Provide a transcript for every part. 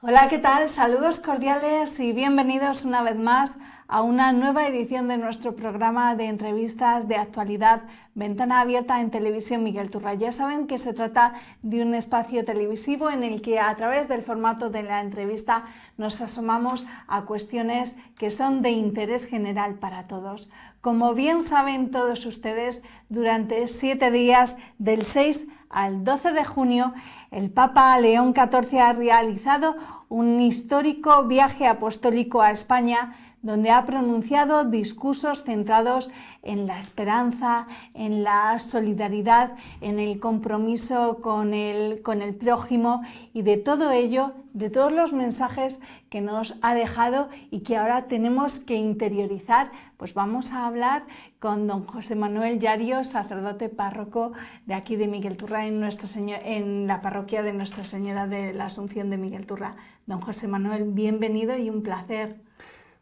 Hola, ¿qué tal? Saludos cordiales y bienvenidos una vez más a una nueva edición de nuestro programa de entrevistas de actualidad Ventana Abierta en Televisión Miguel Turra. Ya saben que se trata de un espacio televisivo en el que a través del formato de la entrevista nos asomamos a cuestiones que son de interés general para todos. Como bien saben todos ustedes, durante 7 días del 6 al 12 de junio, el Papa León XIV ha realizado un histórico viaje apostólico a España, donde ha pronunciado discursos centrados en la esperanza, en la solidaridad, en el compromiso con el prójimo, y de todo ello, de todos los mensajes que nos ha dejado y que ahora tenemos que interiorizar, pues vamos a hablar con don José Manuel Llario, sacerdote párroco de aquí de Miguel Turra, en la parroquia de Nuestra Señora de la Asunción de Miguel Turra. Don José Manuel, bienvenido y un placer.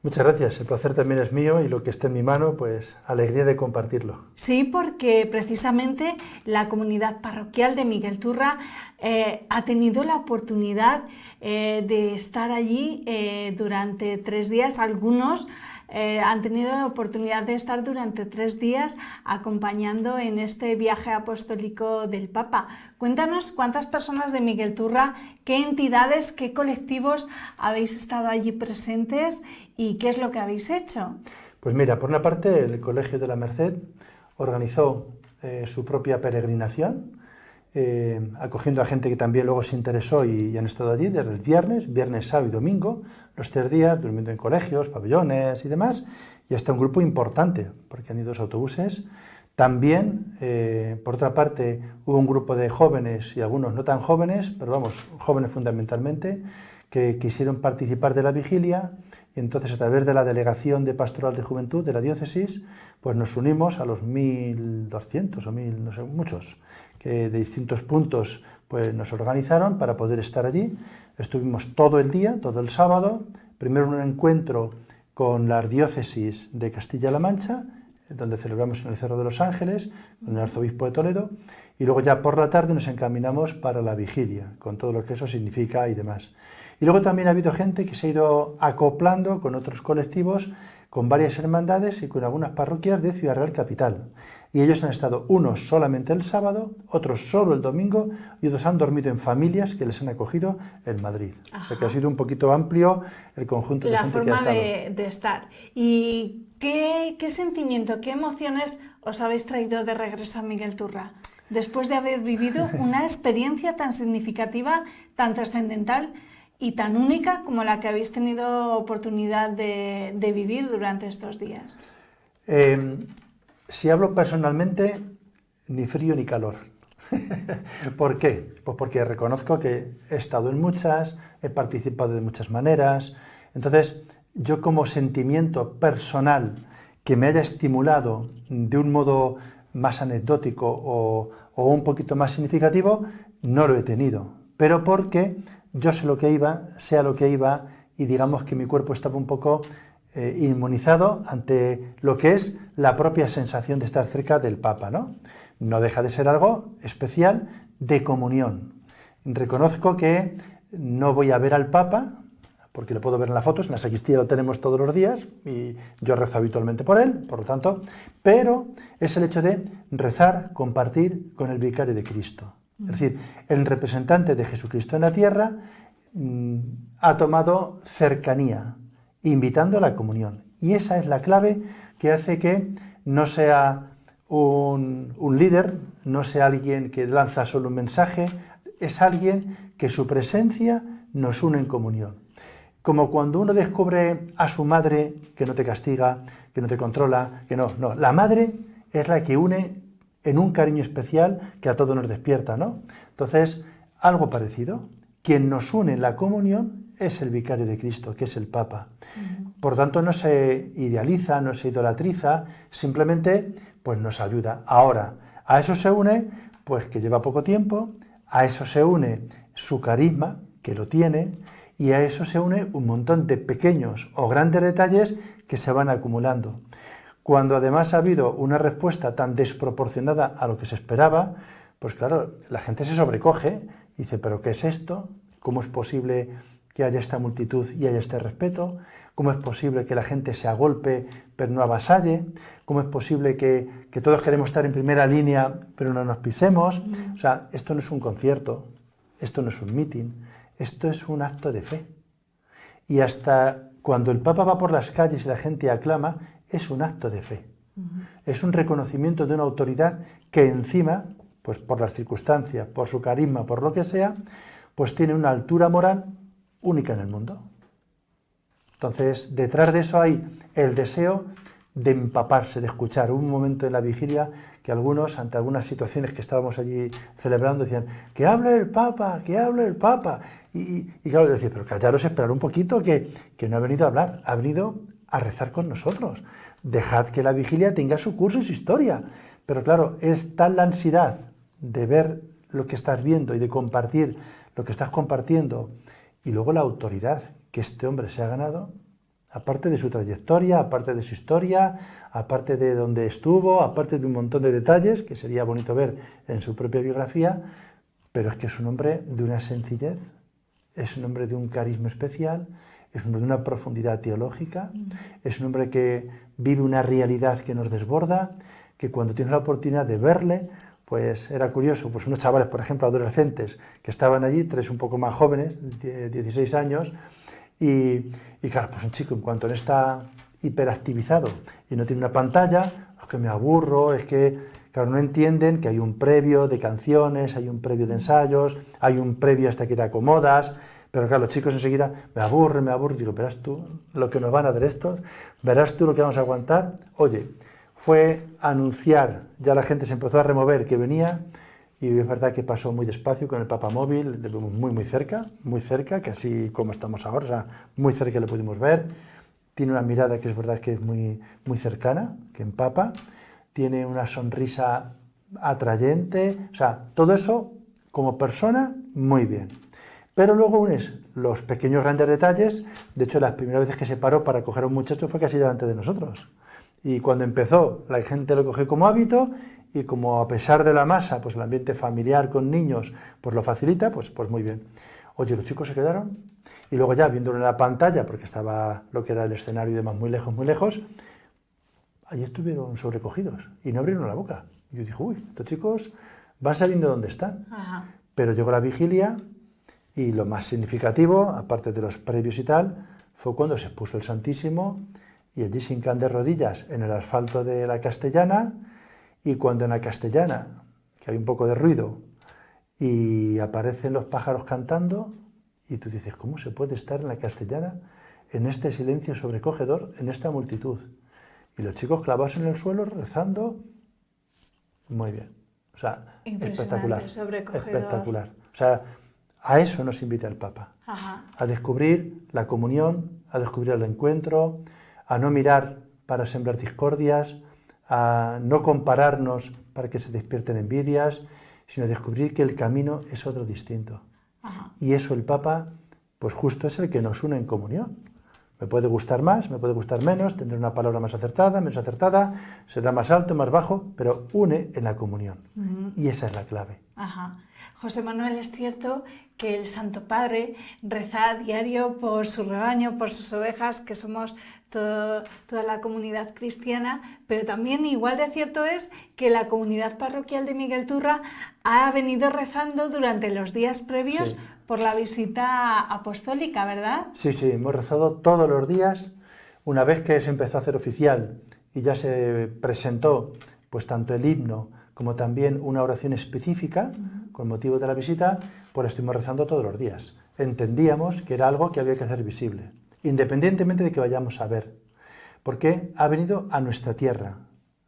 Muchas gracias, el placer también es mío y lo que esté en mi mano, pues alegría de compartirlo. Sí, porque precisamente la comunidad parroquial de Miguel Turra ha tenido la oportunidad de estar allí durante 3 días. Algunos han tenido la oportunidad de estar durante 3 días acompañando en este viaje apostólico del Papa. Cuéntanos cuántas personas de Miguel Turra, qué entidades, qué colectivos habéis estado allí presentes y qué es lo que habéis hecho. Pues mira, por una parte el Colegio de la Merced organizó su propia peregrinación, acogiendo a gente que también luego se interesó y han estado allí desde el viernes, sábado y domingo, los 3 días, durmiendo en colegios, pabellones y demás, y hasta un grupo importante, porque han ido 2 autobuses. También, por otra parte, hubo un grupo de jóvenes y algunos no tan jóvenes, pero vamos, jóvenes fundamentalmente, que quisieron participar de la vigilia, y entonces a través de la Delegación de Pastoral de Juventud de la Diócesis, pues nos unimos a los 1.200 o 1.000, no sé, muchos, que de distintos puntos pues nos organizaron para poder estar allí. Estuvimos todo el día, todo el sábado, primero en un encuentro con la Diócesis de Castilla-La Mancha, donde celebramos en el Cerro de los Ángeles, con el Arzobispo de Toledo, y luego ya por la tarde nos encaminamos para la vigilia, con todo lo que eso significa y demás. Y luego también ha habido gente que se ha ido acoplando con otros colectivos, con varias hermandades y con algunas parroquias de Ciudad Real Capital. Y ellos han estado unos solamente el sábado, otros solo el domingo, y otros han dormido en familias que les han acogido en Madrid. Ajá. O sea que ha sido un poquito amplio el conjunto de gente que ha estado. La forma de estar. ¿Y qué sentimiento, qué emociones os habéis traído de regreso a Miguel Turra? Después de haber vivido una experiencia tan significativa, tan trascendental y tan única como la que habéis tenido oportunidad de vivir durante estos días. Si hablo personalmente, ni frío ni calor. ¿Por qué? Pues porque reconozco que he estado en muchas, he participado de muchas maneras. Entonces, yo como sentimiento personal que me haya estimulado de un modo más anecdótico o un poquito más significativo, no lo he tenido. Pero porque yo sé lo que iba, sé a lo que iba, y digamos que mi cuerpo estaba un poco inmunizado ante lo que es la propia sensación de estar cerca del Papa, ¿no? No deja de ser algo especial de comunión. Reconozco que no voy a ver al Papa, porque lo puedo ver en las fotos, en la sacristía lo tenemos todos los días y yo rezo habitualmente por él, por lo tanto, pero es el hecho de rezar, compartir con el vicario de Cristo. Es decir, el representante de Jesucristo en la tierra ha tomado cercanía, invitando a la comunión. Y esa es la clave que hace que no sea un líder, no sea alguien que lanza solo un mensaje, es alguien que su presencia nos une en comunión. Como cuando uno descubre a su madre que no te castiga, que no te controla, que no. La madre es la que une en un cariño especial que a todos nos despierta, ¿no? Entonces, algo parecido. Quien nos une en la comunión es el vicario de Cristo, que es el Papa. Por tanto, no se idealiza, no se idolatriza, simplemente pues nos ayuda. Ahora, a eso se une, pues que lleva poco tiempo, a eso se une su carisma, que lo tiene, y a eso se une un montón de pequeños o grandes detalles que se van acumulando. Cuando además ha habido una respuesta tan desproporcionada a lo que se esperaba, pues claro, la gente se sobrecoge y dice, ¿pero qué es esto? ¿Cómo es posible que haya esta multitud y haya este respeto? ¿Cómo es posible que la gente se agolpe pero no avasalle? ¿Cómo es posible que todos queremos estar en primera línea pero no nos pisemos? O sea, esto no es un concierto, esto no es un mitin, esto es un acto de fe. Y hasta cuando el Papa va por las calles y la gente aclama, es un acto de fe. Es un reconocimiento de una autoridad que encima, pues por las circunstancias, por su carisma, por lo que sea, pues tiene una altura moral única en el mundo. Entonces, detrás de eso hay el deseo de empaparse, de escuchar. Hubo un momento en la vigilia que algunos, ante algunas situaciones que estábamos allí celebrando, decían, ¡que hable el Papa, que hable el Papa! Y claro, yo decía, pero callaros, esperar un poquito, que no ha venido a hablar, ha venido a rezar con nosotros. Dejad que la vigilia tenga su curso y su historia. Pero claro, es tal la ansiedad de ver lo que estás viendo y de compartir lo que estás compartiendo, y luego la autoridad que este hombre se ha ganado, aparte de su trayectoria, aparte de su historia, aparte de dónde estuvo, aparte de un montón de detalles que sería bonito ver en su propia biografía, pero es que es un hombre de una sencillez, es un hombre de un carisma especial, es un hombre de una profundidad teológica, es un hombre que vive una realidad que nos desborda, que cuando tienes la oportunidad de verle, pues era curioso, pues unos chavales, por ejemplo, adolescentes, que estaban allí, 3 un poco más jóvenes, 16 años, y claro, pues un chico, en cuanto no está hiperactivizado y no tiene una pantalla, es que me aburro, es que, claro, no entienden que hay un previo de canciones, hay un previo de ensayos, hay un previo hasta que te acomodas, pero claro, los chicos enseguida, me aburre, digo, verás tú lo que nos van a dar estos, verás tú lo que vamos a aguantar. Oye, fue anunciar, ya la gente se empezó a remover que venía, y es verdad que pasó muy despacio con el papamóvil, le vimos muy cerca, casi como estamos ahora, o sea, muy cerca le pudimos ver. Tiene una mirada que es verdad que es muy cercana, que empapa, tiene una sonrisa atrayente, o sea, todo eso como persona muy bien. Pero luego unes los pequeños grandes detalles. De hecho, las primeras veces que se paró para coger a un muchacho fue casi delante de nosotros. Y cuando empezó, la gente lo cogió como hábito, y como a pesar de la masa, pues el ambiente familiar con niños, pues lo facilita, pues muy bien. Oye, los chicos se quedaron, y luego ya viéndolo en la pantalla, porque estaba lo que era el escenario y demás muy lejos, allí estuvieron sobrecogidos, y no abrieron la boca. Y yo dije, uy, estos chicos van sabiendo dónde están. Ajá. Pero llegó la vigilia, y lo más significativo, aparte de los previos y tal, fue cuando se puso el Santísimo, y allí se hincan de rodillas en el asfalto de la Castellana, y cuando en la Castellana, que hay un poco de ruido, y aparecen los pájaros cantando, y tú dices, ¿cómo se puede estar en la Castellana en este silencio sobrecogedor, en esta multitud? Y los chicos clavados en el suelo rezando, muy bien. O sea, espectacular, espectacular. O sea, a eso nos invita el Papa, a descubrir la comunión, a descubrir el encuentro, a no mirar para sembrar discordias, a no compararnos para que se despierten envidias, sino descubrir que el camino es otro distinto. Ajá. Y eso el Papa, pues justo es el que nos une en comunión. Me puede gustar más, me puede gustar menos, tendré una palabra más acertada, menos acertada, será más alto, más bajo, pero une en la comunión. Y esa es la clave. Ajá. José Manuel, es cierto que el Santo Padre reza a diario por su rebaño, por sus ovejas, que somos toda la comunidad cristiana, pero también igual de cierto es que la comunidad parroquial de Miguel Turra ha venido rezando durante los días previos por la visita apostólica, ¿verdad? Sí, hemos rezado todos los días. Una vez que se empezó a hacer oficial y ya se presentó pues tanto el himno como también una oración específica con motivo de la visita, pues estuvimos rezando todos los días. Entendíamos que era algo que había que hacer visible, independientemente de que vayamos a ver, porque ha venido a nuestra tierra,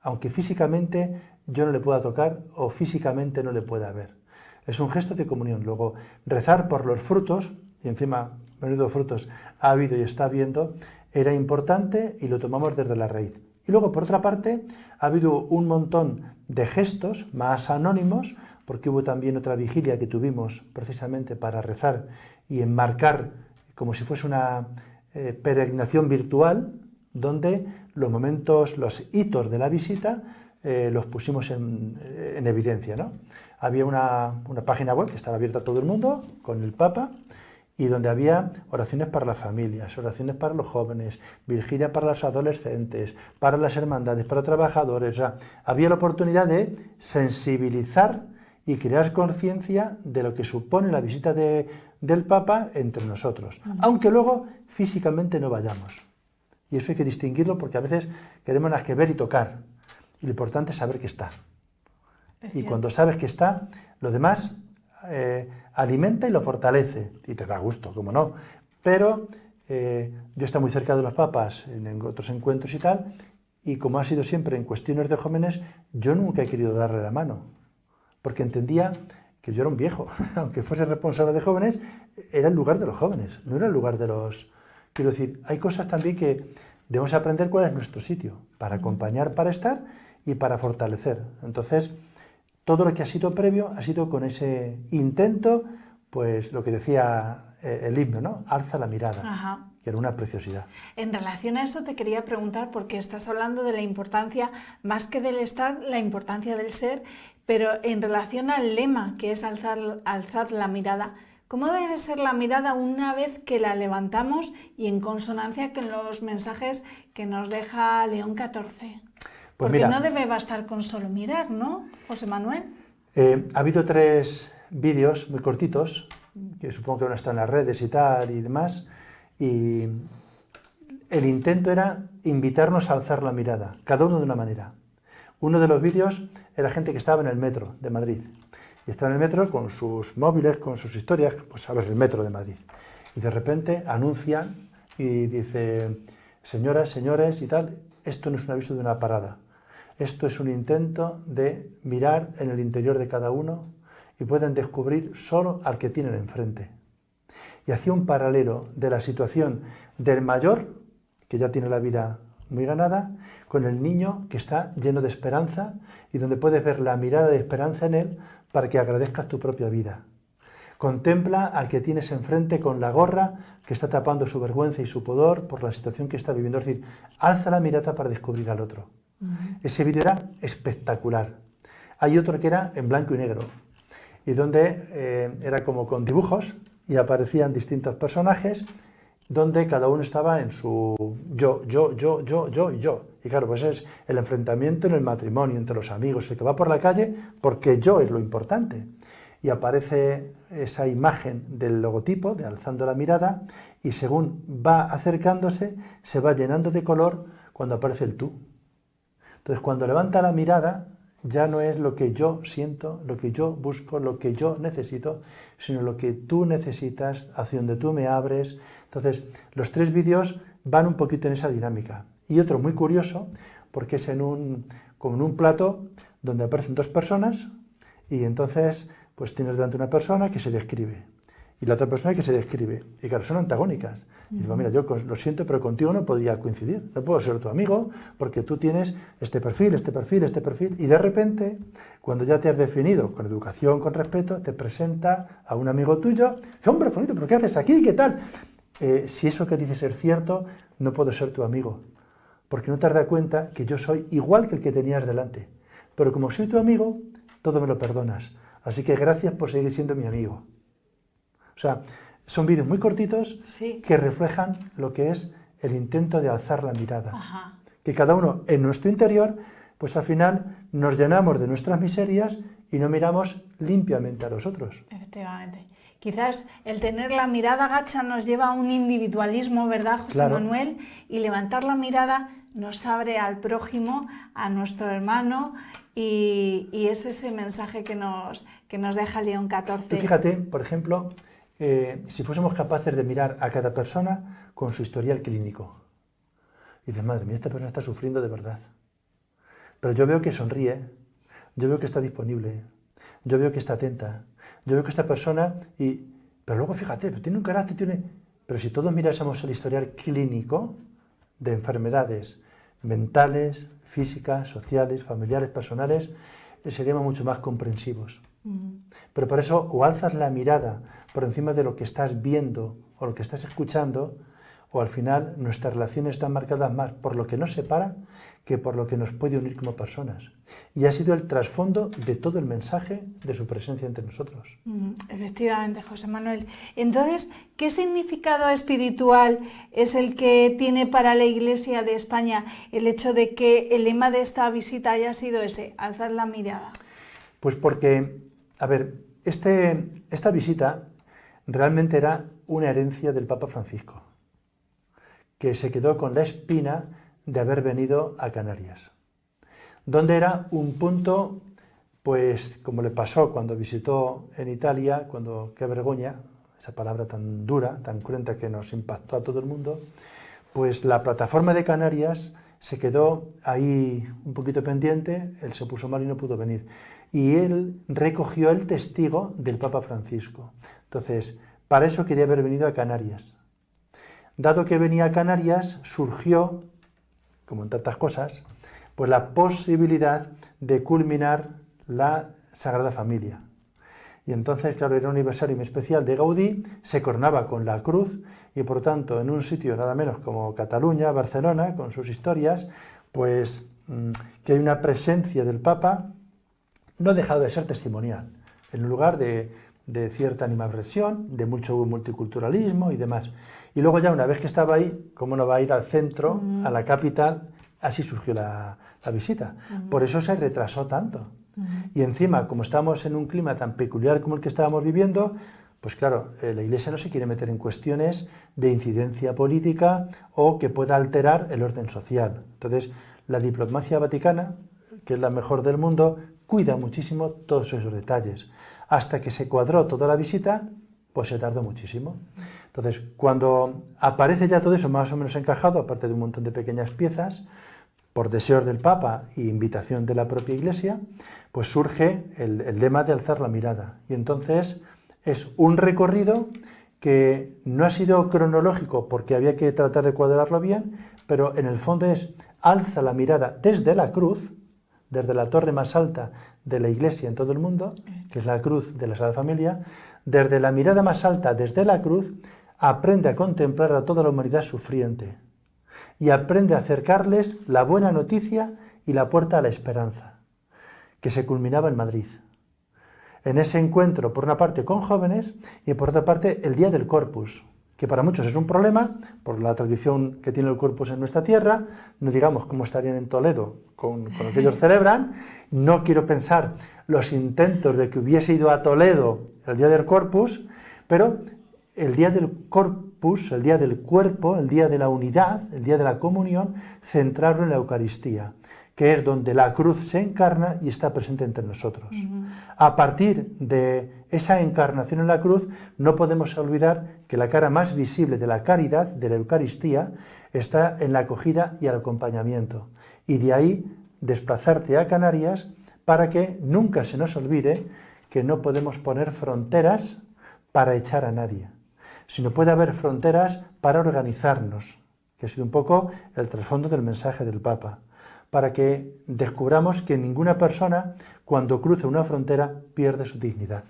aunque físicamente yo no le pueda tocar o físicamente no le pueda ver. Es un gesto de comunión. Luego, rezar por los frutos, y encima, menudo frutos ha habido y está habiendo, era importante y lo tomamos desde la raíz. Y luego, por otra parte, ha habido un montón de gestos más anónimos, porque hubo también otra vigilia que tuvimos precisamente para rezar y enmarcar como si fuese una peregrinación virtual, donde los momentos, los hitos de la visita los pusimos en evidencia, ¿no? Había una página web que estaba abierta a todo el mundo, con el Papa, y donde había oraciones para las familias, oraciones para los jóvenes, vigilia para los adolescentes, para las hermandades, para trabajadores. O sea, había la oportunidad de sensibilizar y crear conciencia de lo que supone la visita del Papa entre nosotros, aunque luego físicamente no vayamos. Y eso hay que distinguirlo porque a veces queremos más que ver y tocar, y lo importante es saber que está. Y cuando sabes que está, lo demás alimenta y lo fortalece, y te da gusto, como no. Pero yo he estado muy cerca de los papas en otros encuentros y tal, y como ha sido siempre en cuestiones de jóvenes, yo nunca he querido darle la mano, porque entendía que yo era un viejo, aunque fuese responsable de jóvenes, era el lugar de los jóvenes, no era el lugar de los... Quiero decir, hay cosas también que debemos aprender cuál es nuestro sitio, para acompañar, para estar y para fortalecer. Entonces, todo lo que ha sido previo ha sido con ese intento, pues lo que decía el himno, ¿no? Alza la mirada. Ajá. Que era una preciosidad. En relación a eso te quería preguntar, porque estás hablando de la importancia, más que del estar, la importancia del ser, pero en relación al lema, que es alzar la mirada, ¿cómo debe ser la mirada una vez que la levantamos y en consonancia con los mensajes que nos deja León XIV? Pues porque mira, no debe bastar con solo mirar, ¿no, José Manuel? Ha habido 3 vídeos muy cortitos, que supongo que van a estar en las redes y tal y demás, y el intento era invitarnos a alzar la mirada, cada uno de una manera. Uno de los vídeos era gente que estaba en el metro de Madrid, y estaba en el metro con sus móviles, con sus historias, pues a ver, el metro de Madrid. Y de repente anuncian y dice, señoras, señores y tal, esto no es un aviso de una parada. Esto es un intento de mirar en el interior de cada uno y pueden descubrir solo al que tienen enfrente. Y hacía un paralelo de la situación del mayor, que ya tiene la vida muy ganada, con el niño que está lleno de esperanza y donde puedes ver la mirada de esperanza en él para que agradezcas tu propia vida. Contempla al que tienes enfrente con la gorra que está tapando su vergüenza y su pudor por la situación que está viviendo. Es decir, alza la mirada para descubrir al otro. Ese vídeo era espectacular. Hay otro que era en blanco y negro y donde era como con dibujos y aparecían distintos personajes donde cada uno estaba en su yo. Y claro, pues es el enfrentamiento en el matrimonio, entre los amigos, el que va por la calle porque yo es lo importante. Y aparece esa imagen del logotipo, de alzando la mirada, y según va acercándose, se va llenando de color cuando aparece el tú. Entonces, cuando levanta la mirada, ya no es lo que yo siento, lo que yo busco, lo que yo necesito, sino lo que tú necesitas, hacia donde tú me abres. Entonces, los 3 vídeos van un poquito en esa dinámica. Y otro muy curioso, porque es como en un plato donde aparecen 2 personas y entonces pues tienes delante una persona que se describe y la otra persona que se describe. Y claro, son antagónicas. Y digo, mira, yo lo siento, pero contigo no podría coincidir. No puedo ser tu amigo porque tú tienes este perfil. Y de repente, cuando ya te has definido con educación, con respeto, te presenta a un amigo tuyo. Dice, hombre, bonito, ¿pero qué haces aquí? ¿Qué tal? Si eso que dices es cierto, no puedo ser tu amigo. Porque no te has dado cuenta que yo soy igual que el que tenías delante. Pero como soy tu amigo, todo me lo perdonas. Así que gracias por seguir siendo mi amigo. O sea, son vídeos muy cortitos que reflejan lo que es el intento de alzar la mirada. Ajá. Que cada uno en nuestro interior, pues al final nos llenamos de nuestras miserias y no miramos limpiamente a los otros. Efectivamente. Quizás el tener la mirada gacha nos lleva a un individualismo, ¿verdad, José Claro. Manuel? Y levantar la mirada nos abre al prójimo, a nuestro hermano, y es ese mensaje que nos deja León XIV. Tú fíjate, por ejemplo, si fuésemos capaces de mirar a cada persona con su historial clínico. Y dices, madre mía, esta persona está sufriendo de verdad. Pero yo veo que sonríe, yo veo que está disponible, yo veo que está atenta, yo veo que esta persona... Pero luego fíjate, tiene un carácter, Pero si todos mirásemos el historial clínico de enfermedades mentales, físicas, sociales, familiares, personales, seríamos mucho más comprensivos. Pero por eso o alzas la mirada por encima de lo que estás viendo o lo que estás escuchando, o al final nuestras relaciones están marcadas más por lo que nos separa que por lo que nos puede unir como personas. Y ha sido el trasfondo de todo el mensaje de su presencia entre nosotros. Efectivamente, José Manuel. Entonces, ¿qué significado espiritual es el que tiene para la Iglesia de España el hecho de que el lema de esta visita haya sido ese, alzar la mirada? Pues porque, a ver, esta visita realmente era una herencia del Papa Francisco, que se quedó con la espina de haber venido a Canarias, donde era un punto, pues como le pasó cuando visitó en Italia, qué vergüenza, esa palabra tan dura, tan cruenta que nos impactó a todo el mundo, pues la plataforma de Canarias se quedó ahí un poquito pendiente, él se puso mal y no pudo venir. Y él recogió el testigo del Papa Francisco. Entonces, para eso quería haber venido a Canarias. Dado que venía a Canarias, surgió, como en tantas cosas, pues la posibilidad de culminar la Sagrada Familia. Y entonces, claro, era un aniversario muy especial de Gaudí, se coronaba con la cruz y, por tanto, en un sitio nada menos como Cataluña, Barcelona, con sus historias, pues que hay una presencia del Papa, no ha dejado de ser testimonial, en un lugar de cierta animadversión, de mucho multiculturalismo y demás. Y luego ya una vez que estaba ahí, ¿cómo no va a ir al centro, a la capital? Así surgió la visita. Por eso se retrasó tanto. Y encima, como estamos en un clima tan peculiar como el que estábamos viviendo, pues claro, la Iglesia no se quiere meter en cuestiones de incidencia política o que pueda alterar el orden social. Entonces, la diplomacia vaticana, que es la mejor del mundo, cuida muchísimo todos esos detalles. Hasta que se cuadró toda la visita, pues se tardó muchísimo. Entonces, cuando aparece ya todo eso más o menos encajado, aparte de un montón de pequeñas piezas, por deseos del Papa e invitación de la propia Iglesia, pues surge el lema de alzar la mirada. Y entonces es un recorrido que no ha sido cronológico porque había que tratar de cuadrarlo bien, pero en el fondo es alza la mirada desde la cruz, desde la torre más alta de la Iglesia en todo el mundo, que es la cruz de la Sagrada Familia, desde la mirada más alta, desde la cruz, aprende a contemplar a toda la humanidad sufriente y aprende a acercarles la buena noticia y la puerta a la esperanza, que se culminaba en Madrid. En ese encuentro, por una parte, con jóvenes y por otra parte, el Día del Corpus, que para muchos es un problema, por la tradición que tiene el Corpus en nuestra tierra, no digamos cómo estarían en Toledo con lo que ellos celebran. No quiero pensar los intentos de que hubiese ido a Toledo el Día del Corpus, pero el Día del Corpus, el Día del Cuerpo, el Día de la Unidad, el Día de la Comunión, centrarlo en la Eucaristía, que es donde la cruz se encarna y está presente entre nosotros. A partir de esa encarnación en la cruz, no podemos olvidar que la cara más visible de la caridad, de la Eucaristía, está en la acogida y el acompañamiento. Y de ahí desplazarte a Canarias para que nunca se nos olvide que no podemos poner fronteras para echar a nadie, sino puede haber fronteras para organizarnos, que ha sido un poco el trasfondo del mensaje del Papa, para que descubramos que ninguna persona, cuando cruza una frontera, pierde su dignidad.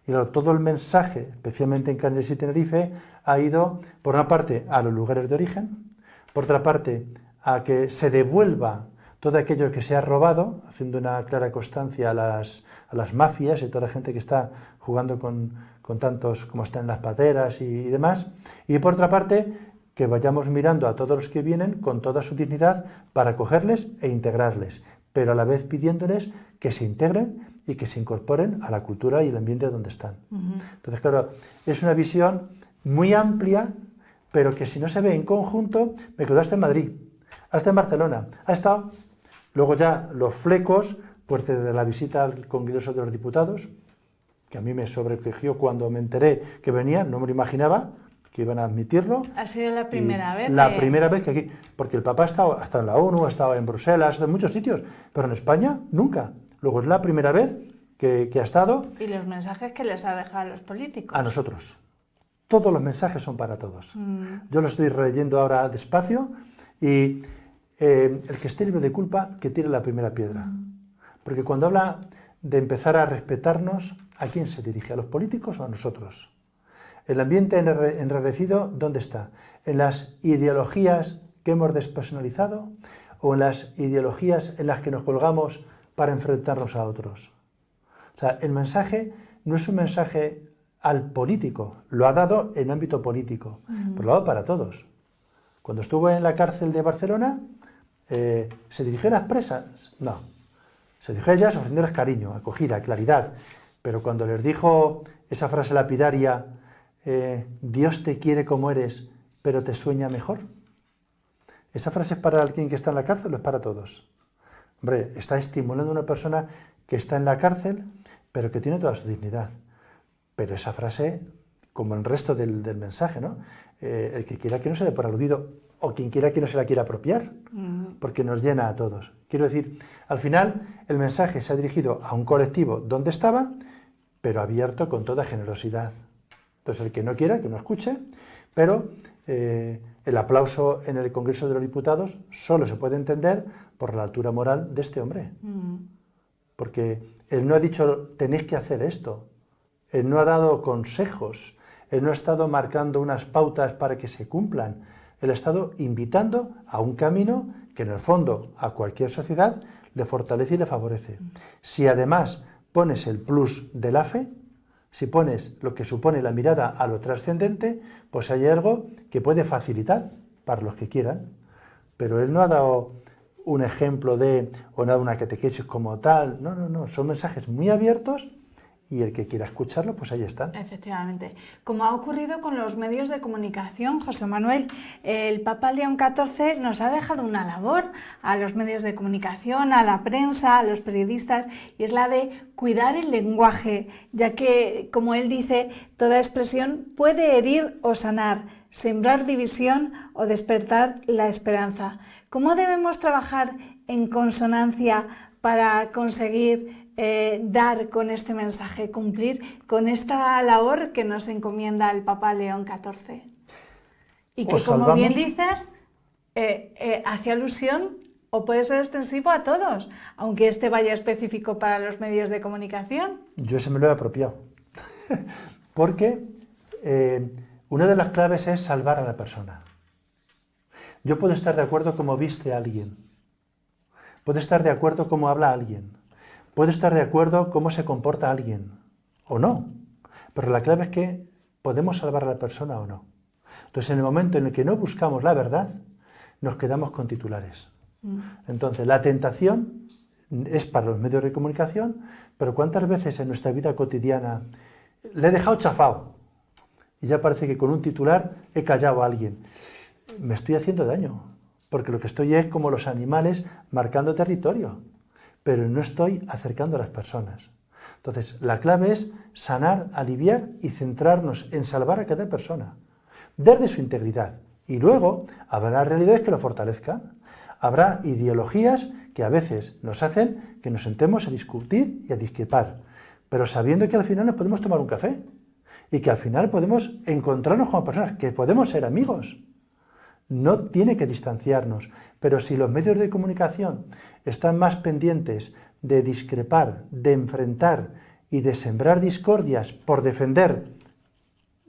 Y claro, todo el mensaje, especialmente en Canarias y Tenerife, ha ido, por una parte, a los lugares de origen, por otra parte, a que se devuelva todo aquello que se ha robado, haciendo una clara constancia a las mafias y toda la gente que está jugando con tantos como están en las pateras y demás. Y por otra parte, que vayamos mirando a todos los que vienen con toda su dignidad para acogerles e integrarles, pero a la vez pidiéndoles que se integren y que se incorporen a la cultura y el ambiente donde están. Entonces, claro, es una visión muy amplia, pero que si no se ve en conjunto, me quedo hasta en Madrid, hasta en Barcelona, ha estado. Luego ya los flecos, pues desde la visita al Congreso de los Diputados, que a mí me sobrecogió cuando me enteré que venían, no me lo imaginaba, que iban a admitirlo. Ha sido la primera vez. La primera vez que aquí, porque el Papa ha estado hasta en la ONU, ha estado en Bruselas, ha estado en muchos sitios, pero en España nunca. Luego es la primera vez que ha estado. ¿Y los mensajes que les ha dejado a los políticos? A nosotros. Todos los mensajes son para todos. Yo lo estoy releyendo ahora despacio y el que esté libre de culpa, que tire la primera piedra. Porque cuando habla de empezar a respetarnos, ¿a quién se dirige? ¿A los políticos o a nosotros? El ambiente enrarecido, ¿dónde está? ¿En las ideologías que hemos despersonalizado o en las ideologías en las que nos colgamos para enfrentarnos a otros? O sea, el mensaje no es un mensaje al político, lo ha dado en ámbito político, pero lo ha dado para todos. Cuando estuvo en la cárcel de Barcelona, ¿se dirigió a las presas? No. Se dirigió a ellas ofreciéndoles cariño, acogida, claridad, pero cuando les dijo esa frase lapidaria, Dios te quiere como eres, pero te sueña mejor. ¿Esa frase es para alguien que está en la cárcel o es para todos? Hombre, está estimulando a una persona que está en la cárcel, pero que tiene toda su dignidad. Pero esa frase, como el resto del mensaje, ¿no? El que quiera que no se dé por aludido, o quien quiera que no se la quiera apropiar, porque nos llena a todos. Quiero decir, al final el mensaje se ha dirigido a un colectivo donde estaba, pero abierto con toda generosidad. Entonces, el que no quiera, que no escuche, pero el aplauso en el Congreso de los Diputados solo se puede entender por la altura moral de este hombre. Porque él no ha dicho, tenéis que hacer esto. Él no ha dado consejos. Él no ha estado marcando unas pautas para que se cumplan. Él ha estado invitando a un camino que, en el fondo, a cualquier sociedad le fortalece y le favorece. Si además pones el plus de la fe, si pones lo que supone la mirada a lo trascendente, pues hay algo que puede facilitar para los que quieran. Pero él no ha dado un ejemplo o no ha dado una catequesis como tal. No. Son mensajes muy abiertos y el que quiera escucharlo, pues ahí está. Efectivamente. Como ha ocurrido con los medios de comunicación, José Manuel, el Papa León XIV nos ha dejado una labor a los medios de comunicación, a la prensa, a los periodistas, y es la de cuidar el lenguaje, ya que, como él dice, toda expresión puede herir o sanar, sembrar división o despertar la esperanza. ¿Cómo debemos trabajar en consonancia para conseguir dar con este mensaje, cumplir con esta labor que nos encomienda el Papa León XIV? Y que, como bien dices, hace alusión o puede ser extensivo a todos, aunque este vaya específico para los medios de comunicación. Yo se me lo he apropiado, porque una de las claves es salvar a la persona. Yo puedo estar de acuerdo cómo viste a alguien, puedo estar de acuerdo cómo habla alguien, puedo estar de acuerdo cómo se comporta alguien, o no, pero la clave es que podemos salvar a la persona o no. Entonces, en el momento en el que no buscamos la verdad, nos quedamos con titulares. Entonces, la tentación es para los medios de comunicación, pero ¿cuántas veces en nuestra vida cotidiana le he dejado chafado? Y ya parece que con un titular he callado a alguien. Me estoy haciendo daño, porque lo que estoy es como los animales marcando territorio, pero no estoy acercando a las personas. Entonces, la clave es sanar, aliviar y centrarnos en salvar a cada persona, desde su integridad. Y luego habrá realidades que lo fortalezcan. Habrá ideologías que a veces nos hacen que nos sentemos a discutir y a discrepar, pero sabiendo que al final nos podemos tomar un café y que al final podemos encontrarnos como personas, que podemos ser amigos. No tiene que distanciarnos, pero si los medios de comunicación están más pendientes de discrepar, de enfrentar y de sembrar discordias por defender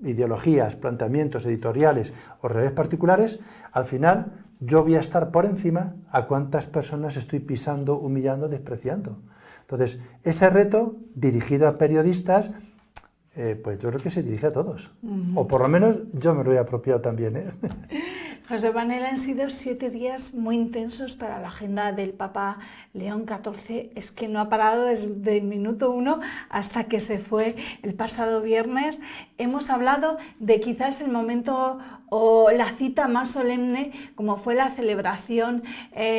ideologías, planteamientos editoriales o redes particulares, al final yo voy a estar por encima a cuántas personas estoy pisando, humillando, despreciando. Entonces, ese reto dirigido a periodistas, pues yo creo que se dirige a todos. O por lo menos yo me lo he apropiado también. José Manuel, han sido 7 días muy intensos para la agenda del Papa León XIV. Es que no ha parado desde el minuto 1 hasta que se fue el pasado viernes. Hemos hablado de quizás el momento o la cita más solemne, como fue la celebración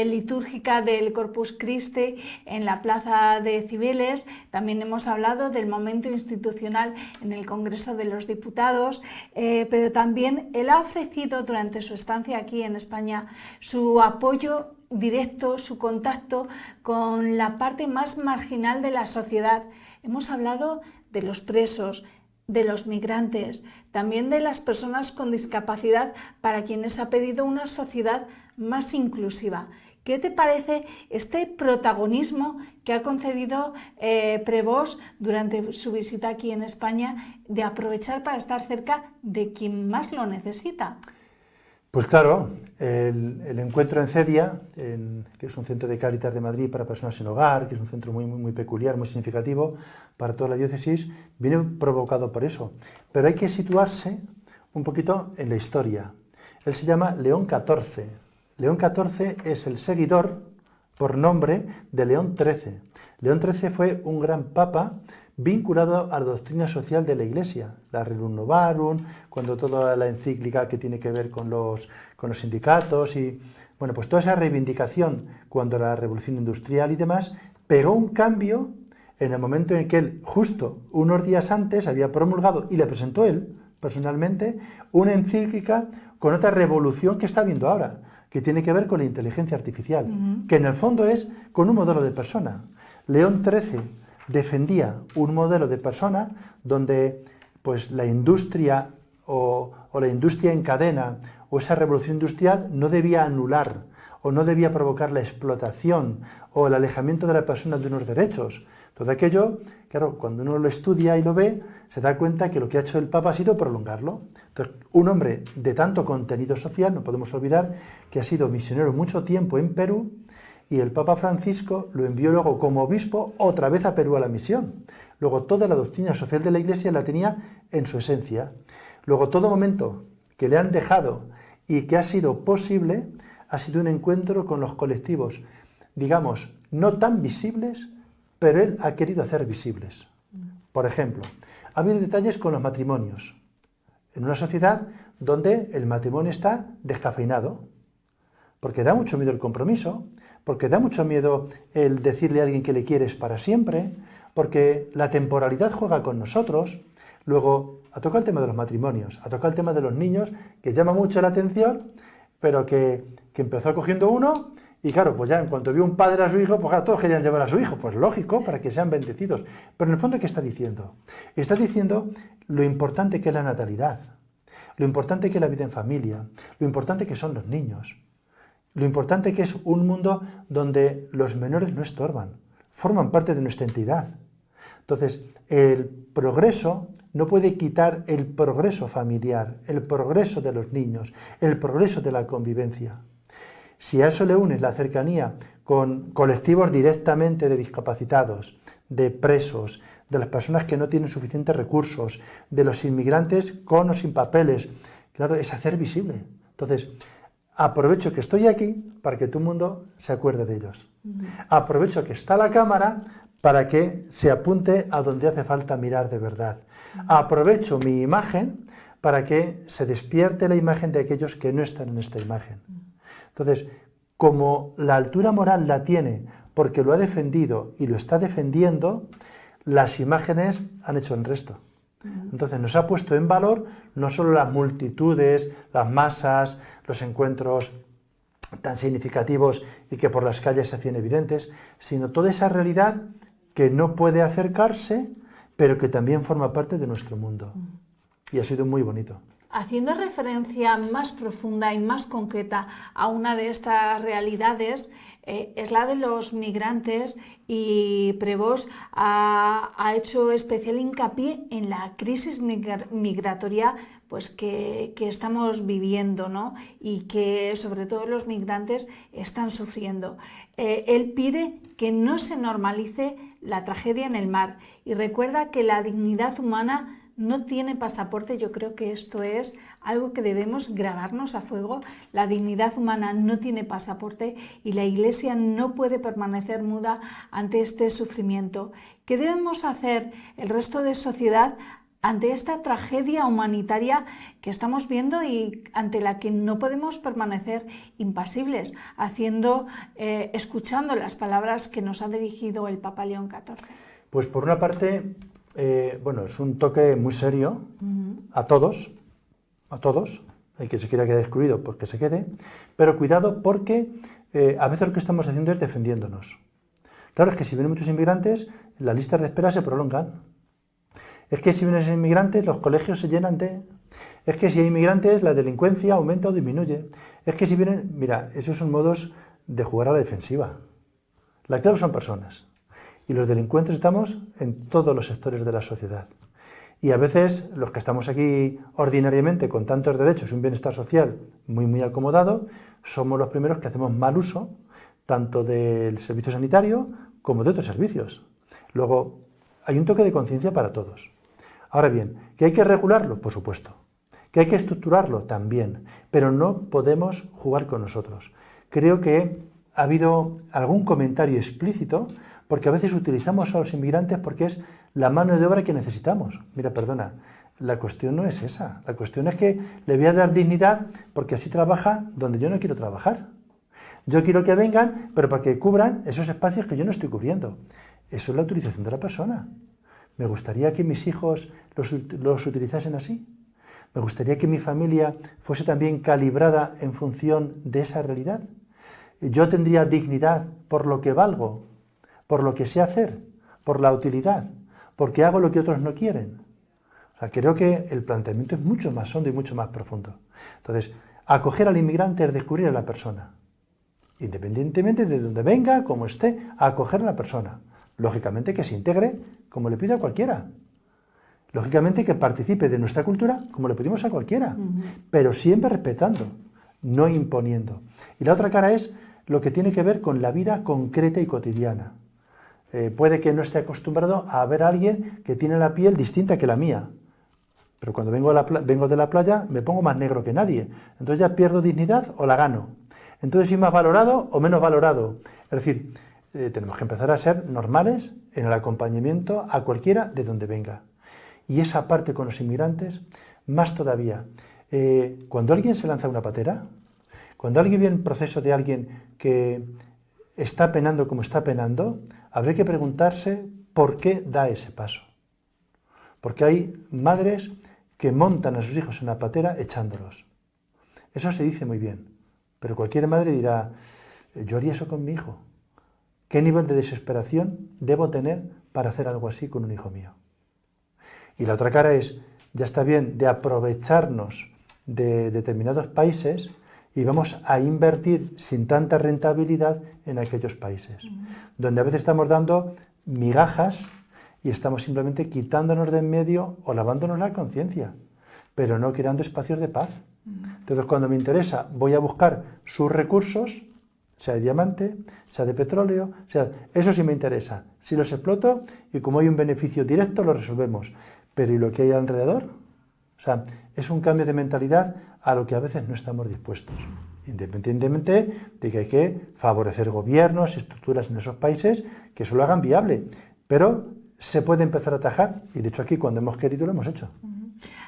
litúrgica del Corpus Christi en la Plaza de Cibeles. También hemos hablado del momento institucional en el Congreso de los Diputados, pero también él ha ofrecido durante su estancia aquí en España su apoyo directo, su contacto con la parte más marginal de la sociedad. Hemos hablado de los presos, de los migrantes, también de las personas con discapacidad, para quienes ha pedido una sociedad más inclusiva. ¿Qué te parece este protagonismo que ha concedido Prevost durante su visita aquí en España de aprovechar para estar cerca de quien más lo necesita? Pues claro, el encuentro en Cedia, que es un centro de Cáritas de Madrid para personas sin hogar, que es un centro muy peculiar, muy significativo para toda la diócesis, viene provocado por eso. Pero hay que situarse un poquito en la historia. Él se llama León XIV. León XIV es el seguidor, por nombre, de León XIII. León XIII fue un gran papa vinculado a la doctrina social de la Iglesia, la Rerum Novarum, cuando toda la encíclica que tiene que ver con los sindicatos y, bueno, pues toda esa reivindicación cuando la Revolución Industrial y demás, pegó un cambio en el momento en que él, justo unos días antes, había promulgado, y le presentó él, personalmente, una encíclica con otra revolución que está viendo ahora, que tiene que ver con la inteligencia artificial, que en el fondo es con un modelo de persona. León XIII defendía un modelo de persona donde pues, la industria o la industria en cadena o esa revolución industrial no debía anular o no debía provocar la explotación o el alejamiento de la persona de unos derechos. Todo aquello, claro, cuando uno lo estudia y lo ve, se da cuenta que lo que ha hecho el Papa ha sido prolongarlo. Entonces, un hombre de tanto contenido social, no podemos olvidar que ha sido misionero mucho tiempo en Perú, y el Papa Francisco lo envió luego como obispo otra vez a Perú a la misión. Luego toda la doctrina social de la Iglesia la tenía en su esencia. Luego todo momento que le han dejado y que ha sido posible ha sido un encuentro con los colectivos, digamos, no tan visibles, pero él ha querido hacer visibles. Por ejemplo, ha habido detalles con los matrimonios. En una sociedad donde el matrimonio está descafeinado, porque da mucho miedo el compromiso, porque da mucho miedo el decirle a alguien que le quieres para siempre, porque la temporalidad juega con nosotros. Luego, ha tocado el tema de los matrimonios, ha tocado el tema de los niños, que llama mucho la atención, pero que empezó cogiendo uno, y claro, pues ya en cuanto vio un padre a su hijo, pues claro, todos querían llevar a su hijo, pues lógico, para que sean bendecidos. Pero en el fondo, ¿qué está diciendo? Está diciendo lo importante que es la natalidad, lo importante que es la vida en familia, lo importante que son los niños, lo importante que es un mundo donde los menores no estorban, forman parte de nuestra entidad. Entonces, el progreso no puede quitar el progreso familiar, el progreso de los niños, el progreso de la convivencia. Si a eso le unes la cercanía con colectivos directamente de discapacitados, de presos, de las personas que no tienen suficientes recursos, de los inmigrantes con o sin papeles, claro, es hacer visible. Entonces, aprovecho que estoy aquí para que todo el mundo se acuerde de ellos. Aprovecho que está la cámara para que se apunte a donde hace falta mirar de verdad. Aprovecho mi imagen para que se despierte la imagen de aquellos que no están en esta imagen. Entonces, como la altura moral la tiene porque lo ha defendido y lo está defendiendo, las imágenes han hecho el resto. Entonces nos ha puesto en valor no solo las multitudes, las masas, los encuentros tan significativos y que por las calles se hacían evidentes, sino toda esa realidad que no puede acercarse, pero que también forma parte de nuestro mundo. Y ha sido muy bonito. Haciendo referencia más profunda y más concreta a una de estas realidades, es la de los migrantes, y Prevost ha hecho especial hincapié en la crisis migratoria pues que estamos viviendo, ¿no? Y que sobre todo los migrantes están sufriendo. Él pide que no se normalice la tragedia en el mar y recuerda que la dignidad humana no tiene pasaporte. Yo creo que esto es algo que debemos grabarnos a fuego. La dignidad humana no tiene pasaporte y la Iglesia no puede permanecer muda ante este sufrimiento. ¿Qué debemos hacer el resto de sociedad ante esta tragedia humanitaria que estamos viendo y ante la que no podemos permanecer impasibles, escuchando las palabras que nos ha dirigido el Papa León XIV? Pues por una parte, es un toque muy serio a todos, el que se quiera quedar excluido, pues que se quede, pero cuidado porque a veces lo que estamos haciendo es defendiéndonos. Claro, es que si vienen muchos inmigrantes, las listas de espera se prolongan. Es que si vienen inmigrantes, los colegios se llenan de... Es que si hay inmigrantes, la delincuencia aumenta o disminuye. Es que si vienen... Mira, esos son modos de jugar a la defensiva. La clave son personas. Y los delincuentes estamos en todos los sectores de la sociedad. Y a veces los que estamos aquí ordinariamente con tantos derechos y un bienestar social muy acomodado, somos los primeros que hacemos mal uso tanto del servicio sanitario como de otros servicios. Luego, hay un toque de conciencia para todos. Ahora bien, ¿que hay que regularlo? Por supuesto. ¿Que hay que estructurarlo? También. Pero no podemos jugar con nosotros. Creo que ha habido algún comentario explícito porque a veces utilizamos a los inmigrantes porque es la mano de obra que necesitamos. Mira, perdona, la cuestión no es esa. La cuestión es que le voy a dar dignidad porque así trabaja donde yo no quiero trabajar. Yo quiero que vengan, pero para que cubran esos espacios que yo no estoy cubriendo. Eso es la utilización de la persona. Me gustaría que mis hijos los utilizasen así. Me gustaría que mi familia fuese también calibrada en función de esa realidad. Yo tendría dignidad por lo que valgo, por lo que sé hacer, por la utilidad, porque hago lo que otros no quieren. O sea, creo que el planteamiento es mucho más hondo y mucho más profundo. Entonces, acoger al inmigrante es descubrir a la persona. Independientemente de donde venga, como esté, a acoger a la persona. Lógicamente que se integre como le pido a cualquiera. Lógicamente que participe de nuestra cultura como le pedimos a cualquiera. Pero siempre respetando, no imponiendo. Y la otra cara es lo que tiene que ver con la vida concreta y cotidiana. Puede que no esté acostumbrado a ver a alguien que tiene la piel distinta que la mía. Pero cuando vengo de la playa me pongo más negro que nadie. Entonces ya pierdo dignidad o la gano. Entonces soy más valorado o menos valorado. Es decir, tenemos que empezar a ser normales en el acompañamiento a cualquiera de donde venga. Y esa parte con los inmigrantes, más todavía. Cuando alguien se lanza a una patera, cuando alguien viene en proceso de alguien que está penando como está penando, habría que preguntarse por qué da ese paso. Porque hay madres que montan a sus hijos en la patera echándolos. Eso se dice muy bien, pero cualquier madre dirá, yo haría eso con mi hijo. ¿Qué nivel de desesperación debo tener para hacer algo así con un hijo mío? Y la otra cara es, ya está bien de aprovecharnos de determinados países y vamos a invertir sin tanta rentabilidad en aquellos países, donde a veces estamos dando migajas y estamos simplemente quitándonos de en medio o lavándonos la conciencia, pero no creando espacios de paz. Entonces, cuando me interesa, voy a buscar sus recursos, sea de diamante, sea de petróleo, eso sí me interesa. Si los exploto y como hay un beneficio directo, lo resolvemos. Pero ¿y lo que hay alrededor? O sea, es un cambio de mentalidad a lo que a veces no estamos dispuestos. Independientemente de que hay que favorecer gobiernos, estructuras en esos países que eso lo hagan viable. Pero se puede empezar a atajar y de hecho aquí cuando hemos querido lo hemos hecho.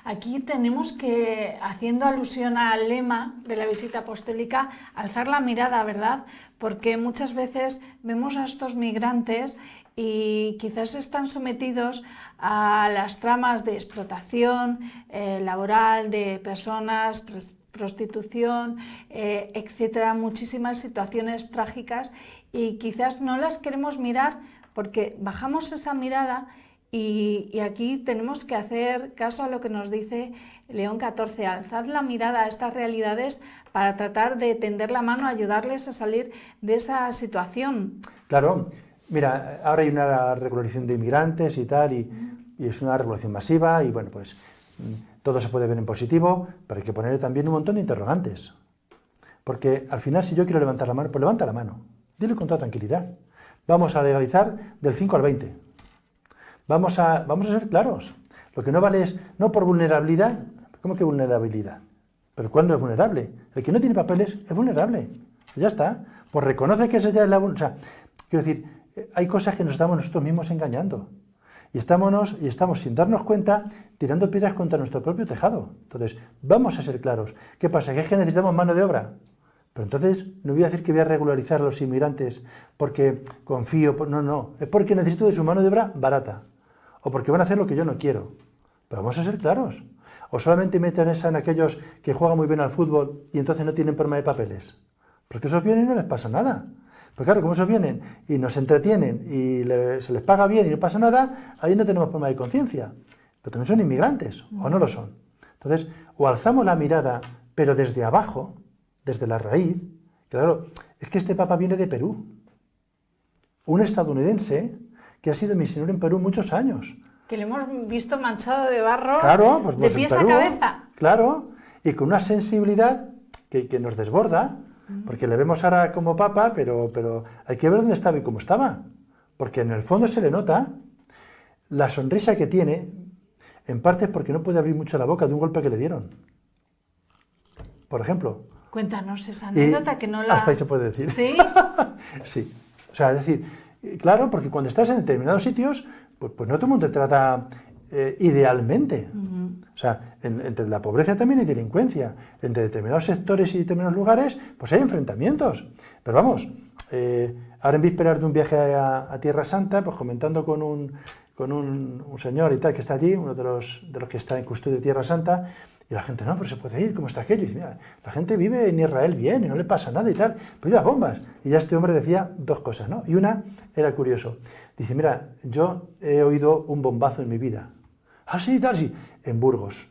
Aquí tenemos que, haciendo alusión al lema de la visita apostólica, alzar la mirada, ¿verdad? Porque muchas veces vemos a estos migrantes y quizás están sometidos a las tramas de explotación laboral de personas, prostitución, etcétera, muchísimas situaciones trágicas y quizás no las queremos mirar porque bajamos esa mirada y aquí tenemos que hacer caso a lo que nos dice León XIV, alzad la mirada a estas realidades para tratar de tender la mano, ayudarles a salir de esa situación. Claro, mira, ahora hay una regularización de inmigrantes y tal, y es una regulación masiva y bueno, pues todo se puede ver en positivo, pero hay que poner también un montón de interrogantes. Porque al final, si yo quiero levantar la mano, pues levanta la mano, dile con toda tranquilidad. Vamos a legalizar del 5 al 20. Vamos a ser claros. Lo que no vale es, no por vulnerabilidad, ¿cómo que vulnerabilidad? ¿Pero cuándo es vulnerable? El que no tiene papeles es vulnerable. Ya está. Pues reconoce que esa ya es la vulnerabilidad. O sea, quiero decir, hay cosas que nos estamos nosotros mismos engañando. Y estamos, sin darnos cuenta, tirando piedras contra nuestro propio tejado. Entonces, vamos a ser claros. ¿Qué pasa? ¿Que es que necesitamos mano de obra? Pero entonces, no voy a decir que voy a regularizar a los inmigrantes porque confío. No. Es porque necesito de su mano de obra barata. O porque van a hacer lo que yo no quiero. Pero vamos a ser claros. O solamente meten esa en aquellos que juegan muy bien al fútbol y entonces no tienen problema de papeles. Porque esos vienen y no les pasa nada. Pues claro, como esos vienen y nos entretienen y se les paga bien y no pasa nada, ahí no tenemos problema de conciencia. Pero también son inmigrantes, o no lo son. Entonces, o alzamos la mirada, pero desde abajo, desde la raíz. Claro, es que este papa viene de Perú. Un estadounidense que ha sido misionero en Perú muchos años. Que le hemos visto manchado de barro, Claro, de pies a cabeza. Claro, y con una sensibilidad que nos desborda, porque le vemos ahora como papa, pero hay que ver dónde estaba y cómo estaba. Porque en el fondo se le nota la sonrisa que tiene, en parte es porque no puede abrir mucho la boca de un golpe que le dieron. Por ejemplo. Cuéntanos esa anécdota que no la... Hasta ahí se puede decir. ¿Sí? Sí. O sea, es decir, claro, porque cuando estás en determinados sitios, pues no todo el mundo te trata idealmente. O sea, entre la pobreza también hay delincuencia. Entre determinados sectores y determinados lugares, pues hay enfrentamientos. Pero vamos, ahora en vísperas de un viaje a Tierra Santa, pues comentando con un señor y tal que está allí, uno de los que está en custodia de Tierra Santa, y la gente, no, pero se puede ir, ¿cómo está aquello? Y dice, mira, la gente vive en Israel bien y no le pasa nada y tal, pero las bombas. Y ya este hombre decía dos cosas, ¿no? Y una era curioso. Dice, mira, yo he oído un bombazo en mi vida. Ah, sí, tal, sí. En Burgos.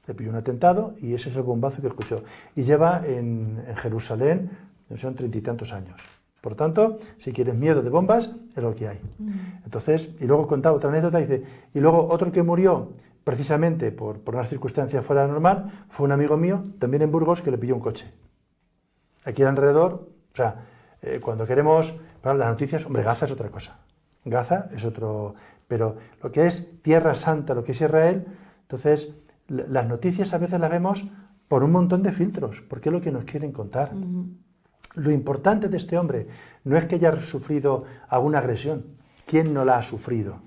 Le pilló un atentado y ese es el bombazo que escuchó. Y lleva en Jerusalén, son 30 y tantos años. Por tanto, si quieres miedo de bombas, es lo que hay. Entonces, y luego contaba otra anécdota, dice, y luego otro que murió precisamente por unas circunstancias fuera de normal, fue un amigo mío, también en Burgos, que le pilló un coche. Aquí alrededor, o sea, cuando queremos, para las noticias, hombre, Gaza es otra cosa. Gaza es otro, pero lo que es Tierra Santa, lo que es Israel, entonces las noticias a veces las vemos por un montón de filtros, porque es lo que nos quieren contar. Lo importante de este hombre no es que haya sufrido alguna agresión. ¿Quién no la ha sufrido?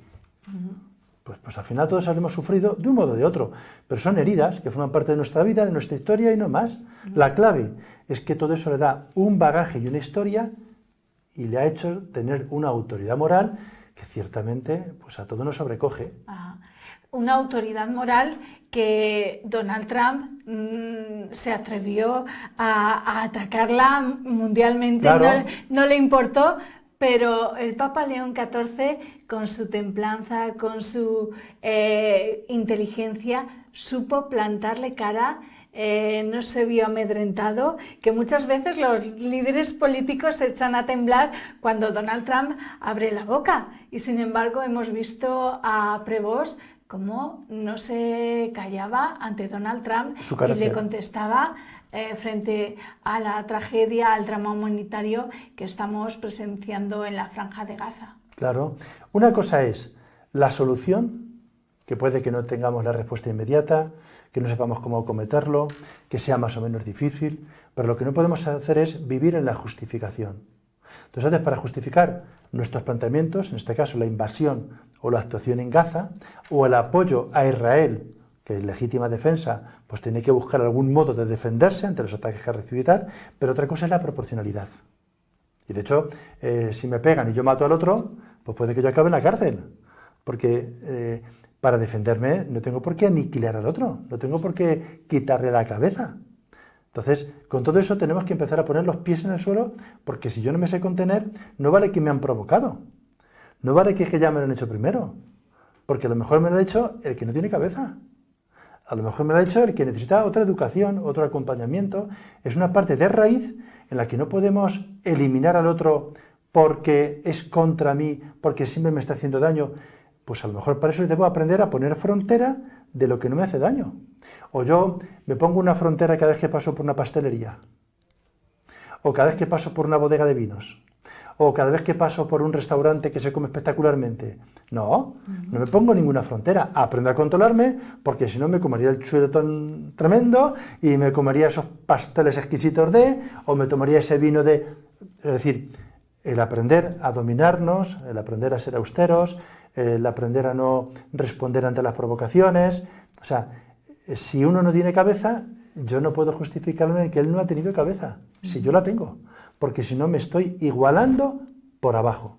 Pues al final todos habremos sufrido de un modo o de otro, pero son heridas que forman parte de nuestra vida, de nuestra historia y no más. La clave es que todo eso le da un bagaje y una historia y le ha hecho tener una autoridad moral que ciertamente pues a todos nos sobrecoge. Una autoridad moral que Donald Trump se atrevió a atacarla mundialmente, claro. no le importó. Pero el Papa León XIV, con su templanza, con su inteligencia, supo plantarle cara, no se vio amedrentado, que muchas veces los líderes políticos se echan a temblar cuando Donald Trump abre la boca. Y sin embargo hemos visto a Prevost cómo no se callaba ante Donald Trump y le contestaba frente a la tragedia, al drama humanitario que estamos presenciando en la Franja de Gaza. Claro. Una cosa es la solución, que puede que no tengamos la respuesta inmediata, que no sepamos cómo acometerlo, que sea más o menos difícil, pero lo que no podemos hacer es vivir en la justificación. Entonces, para justificar nuestros planteamientos, en este caso la invasión o la actuación en Gaza, o el apoyo a Israel, que es legítima defensa, pues tiene que buscar algún modo de defenderse ante los ataques que recibe y tal, pero otra cosa es la proporcionalidad. Y de hecho, si me pegan y yo mato al otro, pues puede que yo acabe en la cárcel, porque para defenderme no tengo por qué aniquilar al otro, no tengo por qué quitarle la cabeza. Entonces, con todo eso tenemos que empezar a poner los pies en el suelo, porque si yo no me sé contener, no vale que me han provocado, no vale que ya me lo han hecho primero, porque a lo mejor me lo ha hecho el que no tiene cabeza. A lo mejor me lo ha hecho el que necesita otra educación, otro acompañamiento. Es una parte de raíz en la que no podemos eliminar al otro porque es contra mí, porque siempre me está haciendo daño. Pues a lo mejor para eso debo aprender a poner frontera de lo que no me hace daño. O yo me pongo una frontera cada vez que paso por una pastelería. O cada vez que paso por una bodega de vinos. O cada vez que paso por un restaurante que se come espectacularmente. No me pongo ninguna frontera. Aprendo a controlarme, porque si no me comería el chuletón tremendo y me comería esos pasteles exquisitos o me tomaría ese vino de... Es decir, el aprender a dominarnos, el aprender a ser austeros, el aprender a no responder ante las provocaciones. O sea, si uno no tiene cabeza, yo no puedo justificarme que él no ha tenido cabeza, si yo la tengo. Porque si no me estoy igualando por abajo,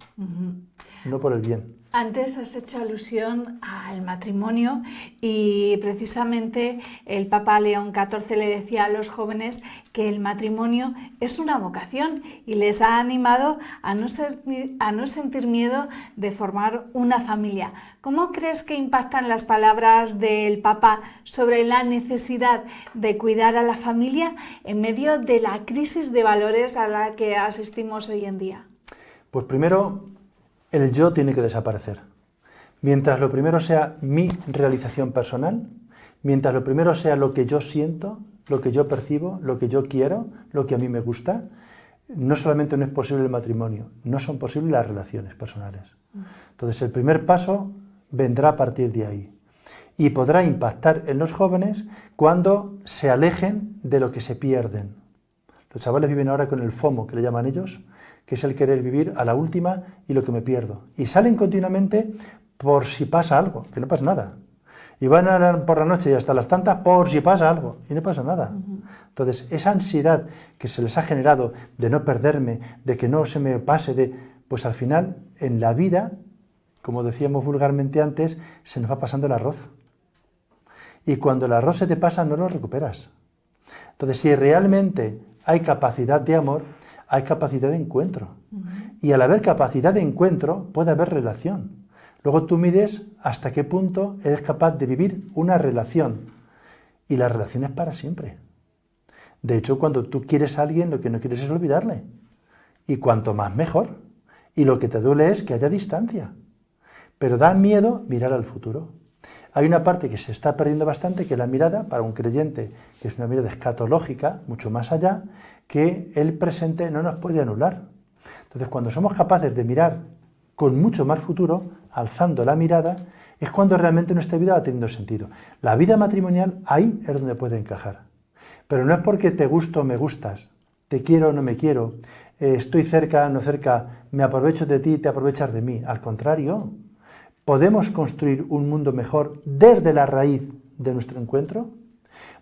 no por el bien. Antes has hecho alusión al matrimonio y precisamente el Papa León XIV le decía a los jóvenes que el matrimonio es una vocación y les ha animado a no sentir miedo de formar una familia. ¿Cómo crees que impactan las palabras del Papa sobre la necesidad de cuidar a la familia en medio de la crisis de valores a la que asistimos hoy en día? Pues primero, el yo tiene que desaparecer. Mientras lo primero sea mi realización personal, mientras lo primero sea lo que yo siento, lo que yo percibo, lo que yo quiero, lo que a mí me gusta, no solamente no es posible el matrimonio, no son posibles las relaciones personales. Entonces el primer paso vendrá a partir de ahí y podrá impactar en los jóvenes cuando se alejen de lo que se pierden. Los chavales viven ahora con el FOMO, que le llaman ellos, que es el querer vivir a la última y lo que me pierdo. Y salen continuamente por si pasa algo, que no pasa nada. Y van por la noche y hasta las tantas por si pasa algo, y no pasa nada. Entonces, esa ansiedad que se les ha generado de no perderme, de que no se me pase, pues al final, en la vida, como decíamos vulgarmente antes, se nos va pasando el arroz. Y cuando el arroz se te pasa, no lo recuperas. Entonces, si realmente hay capacidad de amor, hay capacidad de encuentro. Y al haber capacidad de encuentro, puede haber relación. Luego tú mides hasta qué punto eres capaz de vivir una relación. Y la relación es para siempre. De hecho, cuando tú quieres a alguien, lo que no quieres es olvidarle. Y cuanto más, mejor. Y lo que te duele es que haya distancia. Pero da miedo mirar al futuro. Hay una parte que se está perdiendo bastante, que es la mirada, para un creyente, que es una mirada escatológica, mucho más allá, que el presente no nos puede anular. Entonces, cuando somos capaces de mirar con mucho más futuro, alzando la mirada, es cuando realmente nuestra vida va teniendo sentido. La vida matrimonial, ahí es donde puede encajar. Pero no es porque te gusto o me gustas, te quiero o no me quiero, estoy cerca o no cerca, me aprovecho de ti, te aprovechas de mí. Al contrario, ¿podemos construir un mundo mejor desde la raíz de nuestro encuentro?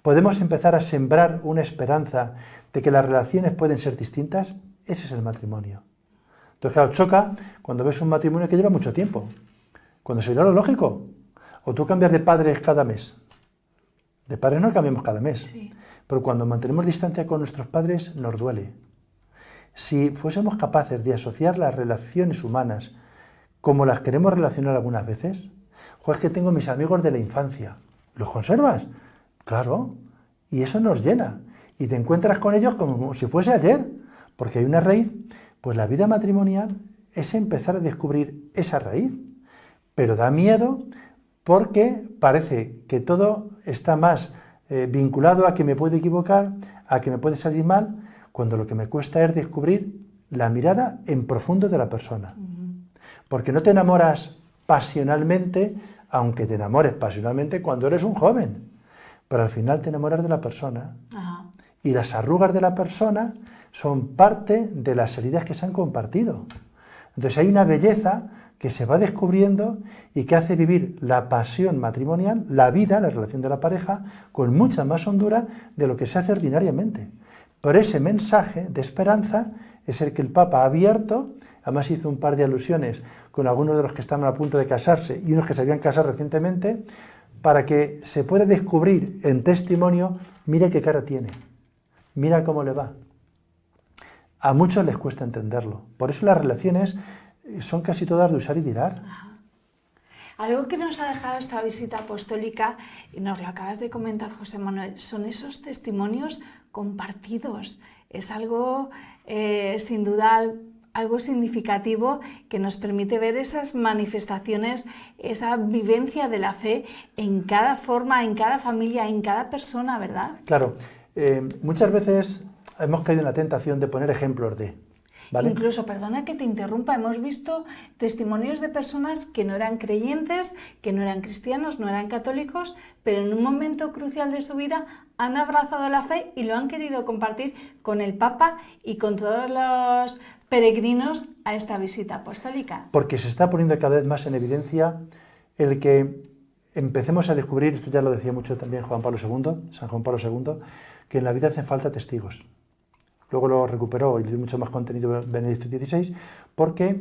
¿Podemos empezar a sembrar una esperanza de que las relaciones pueden ser distintas? Ese es el matrimonio. Entonces, claro, choca cuando ves un matrimonio que lleva mucho tiempo, cuando sería lo lógico. O tú cambias de padres cada mes. De padres no cambiamos cada mes. Sí. Pero cuando mantenemos distancia con nuestros padres, nos duele. Si fuésemos capaces de asociar las relaciones humanas como las queremos relacionar algunas veces, es que tengo mis amigos de la infancia. ¿Los conservas? Claro. Y eso nos llena. Y te encuentras con ellos como si fuese ayer. Porque hay una raíz. Pues la vida matrimonial es empezar a descubrir esa raíz. Pero da miedo porque parece que todo está más vinculado a que me puedo equivocar, a que me puede salir mal, cuando lo que me cuesta es descubrir la mirada en profundo de la persona. Porque no te enamoras pasionalmente, aunque te enamores pasionalmente cuando eres un joven. Pero al final te enamoras de la persona. Ajá. Y las arrugas de la persona son parte de las heridas que se han compartido. Entonces hay una belleza que se va descubriendo y que hace vivir la pasión matrimonial, la vida, la relación de la pareja, con mucha más hondura de lo que se hace ordinariamente. Por ese mensaje de esperanza es el que el Papa ha abierto. Además hizo un par de alusiones con algunos de los que estaban a punto de casarse y unos que se habían casado recientemente, para que se pueda descubrir en testimonio, mira qué cara tiene, mira cómo le va. A muchos les cuesta entenderlo. Por eso las relaciones son casi todas de usar y tirar. Ajá. Algo que nos ha dejado esta visita apostólica, y nos lo acabas de comentar, José Manuel, son esos testimonios compartidos. Es algo, sin duda, algo significativo que nos permite ver esas manifestaciones, esa vivencia de la fe en cada forma, en cada familia, en cada persona, ¿verdad? Claro, muchas veces hemos caído en la tentación de poner ejemplos de... ¿vale? Incluso, perdona que te interrumpa, hemos visto testimonios de personas que no eran creyentes, que no eran cristianos, no eran católicos, pero en un momento crucial de su vida han abrazado la fe y lo han querido compartir con el Papa y con todos los peregrinos a esta visita apostólica. Porque se está poniendo cada vez más en evidencia el que empecemos a descubrir, esto ya lo decía mucho también San Juan Pablo II, que en la vida hacen falta testigos. Luego lo recuperó y le dio mucho más contenido Benedicto XVI, porque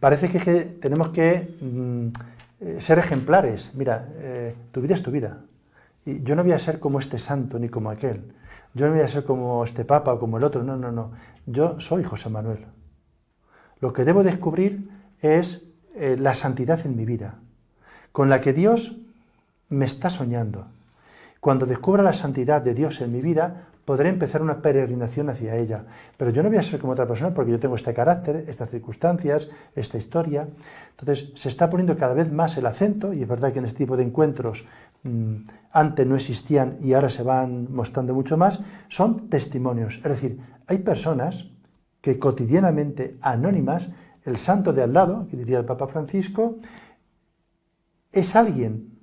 parece que tenemos que ser ejemplares. Mira, tu vida es tu vida. Y yo no voy a ser como este santo ni como aquel. Yo no voy a ser como este papa o como el otro. No, no, no. Yo soy José Manuel. Lo que debo descubrir es la santidad en mi vida, con la que Dios me está soñando. Cuando descubra la santidad de Dios en mi vida, podré empezar una peregrinación hacia ella. Pero yo no voy a ser como otra persona porque yo tengo este carácter, estas circunstancias, esta historia. Entonces se está poniendo cada vez más el acento, y es verdad que en este tipo de encuentros antes no existían y ahora se van mostrando mucho más, son testimonios. Es decir, hay personas que cotidianamente, anónimas, el santo de al lado, que diría el Papa Francisco, es alguien,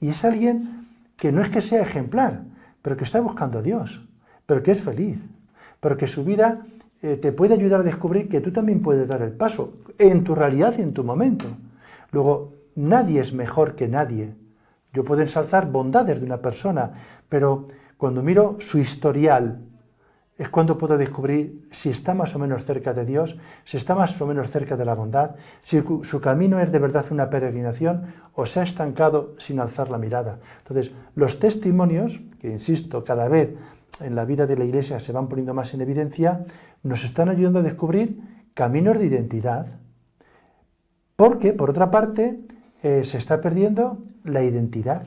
y es alguien que no es que sea ejemplar, pero que está buscando a Dios, pero que es feliz, pero que su vida te puede ayudar a descubrir que tú también puedes dar el paso, en tu realidad y en tu momento. Luego, nadie es mejor que nadie. Yo puedo ensalzar bondades de una persona, pero cuando miro su historial, es cuando puedo descubrir si está más o menos cerca de Dios, si está más o menos cerca de la bondad, si su camino es de verdad una peregrinación o se ha estancado sin alzar la mirada. Entonces, los testimonios, que insisto, cada vez en la vida de la Iglesia se van poniendo más en evidencia, nos están ayudando a descubrir caminos de identidad, porque, por otra parte, se está perdiendo la identidad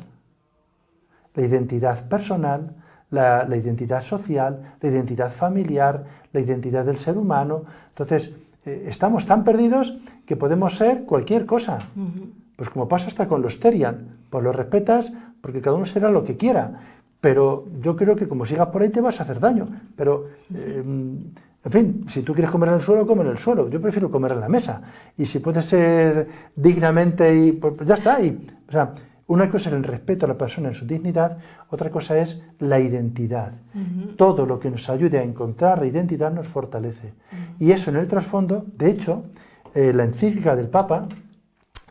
personal, la identidad social, la identidad familiar, la identidad del ser humano. Entonces, estamos tan perdidos que podemos ser cualquier cosa. Pues como pasa hasta con los Terian, pues los respetas porque cada uno será lo que quiera, pero yo creo que como sigas por ahí te vas a hacer daño. Pero, en fin, si tú quieres comer en el suelo, come en el suelo. Yo prefiero comer en la mesa. Y si puede ser dignamente, y pues ya está. O sea, una cosa es el respeto a la persona en su dignidad, otra cosa es la identidad. Todo lo que nos ayude a encontrar la identidad nos fortalece. Y eso en el trasfondo, de hecho, la encíclica del Papa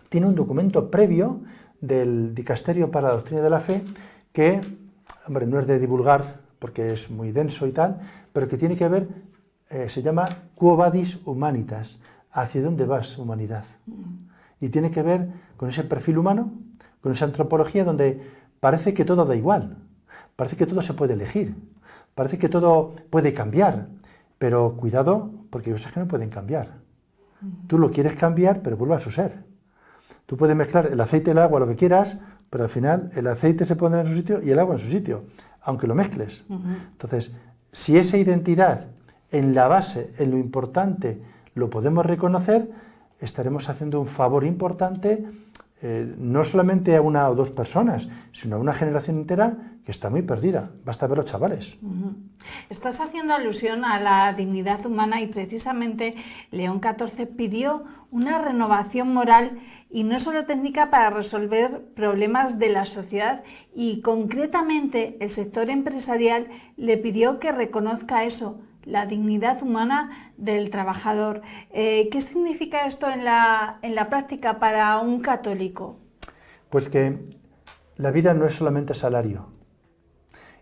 tiene un documento previo del Dicasterio para la Doctrina de la Fe que, hombre, no es de divulgar porque es muy denso y tal, pero que tiene que ver, se llama Quo Vadis Humanitas, ¿hacia dónde vas, humanidad? Y tiene que ver con ese perfil humano, con esa antropología donde parece que todo da igual, parece que todo se puede elegir, parece que todo puede cambiar, pero cuidado, porque hay cosas que no pueden cambiar. Tú lo quieres cambiar, pero vuelve a su ser. Tú puedes mezclar el aceite y el agua, lo que quieras, pero al final el aceite se pondrá en su sitio y el agua en su sitio, aunque lo mezcles. Entonces, si esa identidad en la base, en lo importante, lo podemos reconocer, estaremos haciendo un favor importante no solamente a una o dos personas, sino a una generación entera que está muy perdida. Basta ver los chavales. Estás haciendo alusión a la dignidad humana y precisamente León XIV pidió una renovación moral y no solo técnica para resolver problemas de la sociedad, y concretamente el sector empresarial le pidió que reconozca eso, la dignidad humana del trabajador. ¿Qué significa esto en la práctica para un católico? Pues que la vida no es solamente salario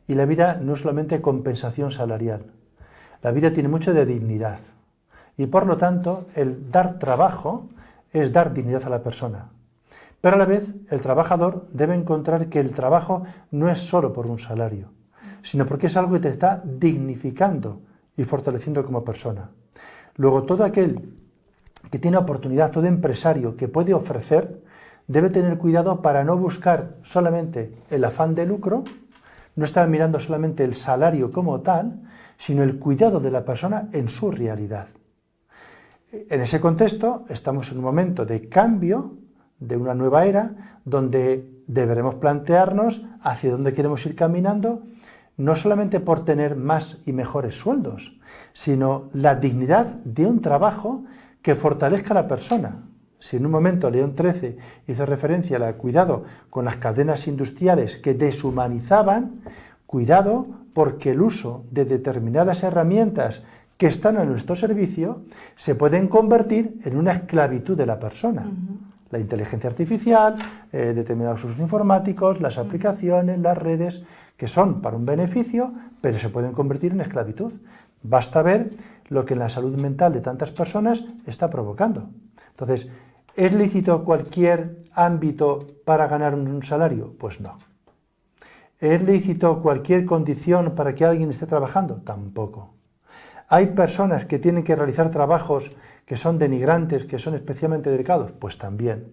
y la vida no es solamente compensación salarial. La vida tiene mucho de dignidad y por lo tanto el dar trabajo es dar dignidad a la persona. Pero a la vez el trabajador debe encontrar que el trabajo no es solo por un salario, sino porque es algo que te está dignificando y fortaleciendo como persona. Luego, todo aquel que tiene oportunidad, todo empresario que puede ofrecer, debe tener cuidado para no buscar solamente el afán de lucro, no estar mirando solamente el salario como tal, sino el cuidado de la persona en su realidad. En ese contexto, estamos en un momento de cambio, de una nueva era, donde deberemos plantearnos hacia dónde queremos ir caminando, no solamente por tener más y mejores sueldos, sino la dignidad de un trabajo que fortalezca a la persona. Si en un momento León XIII hizo referencia al cuidado con las cadenas industriales que deshumanizaban, cuidado porque el uso de determinadas herramientas que están a nuestro servicio se pueden convertir en una esclavitud de la persona. La inteligencia artificial, determinados usos informáticos, las aplicaciones, las redes, que son para un beneficio, pero se pueden convertir en esclavitud. Basta ver lo que en la salud mental de tantas personas está provocando. Entonces, ¿es lícito cualquier ámbito para ganar un salario? Pues no. ¿Es lícito cualquier condición para que alguien esté trabajando? Tampoco. ¿Hay personas que tienen que realizar trabajos que son denigrantes, que son especialmente delicados? Pues también.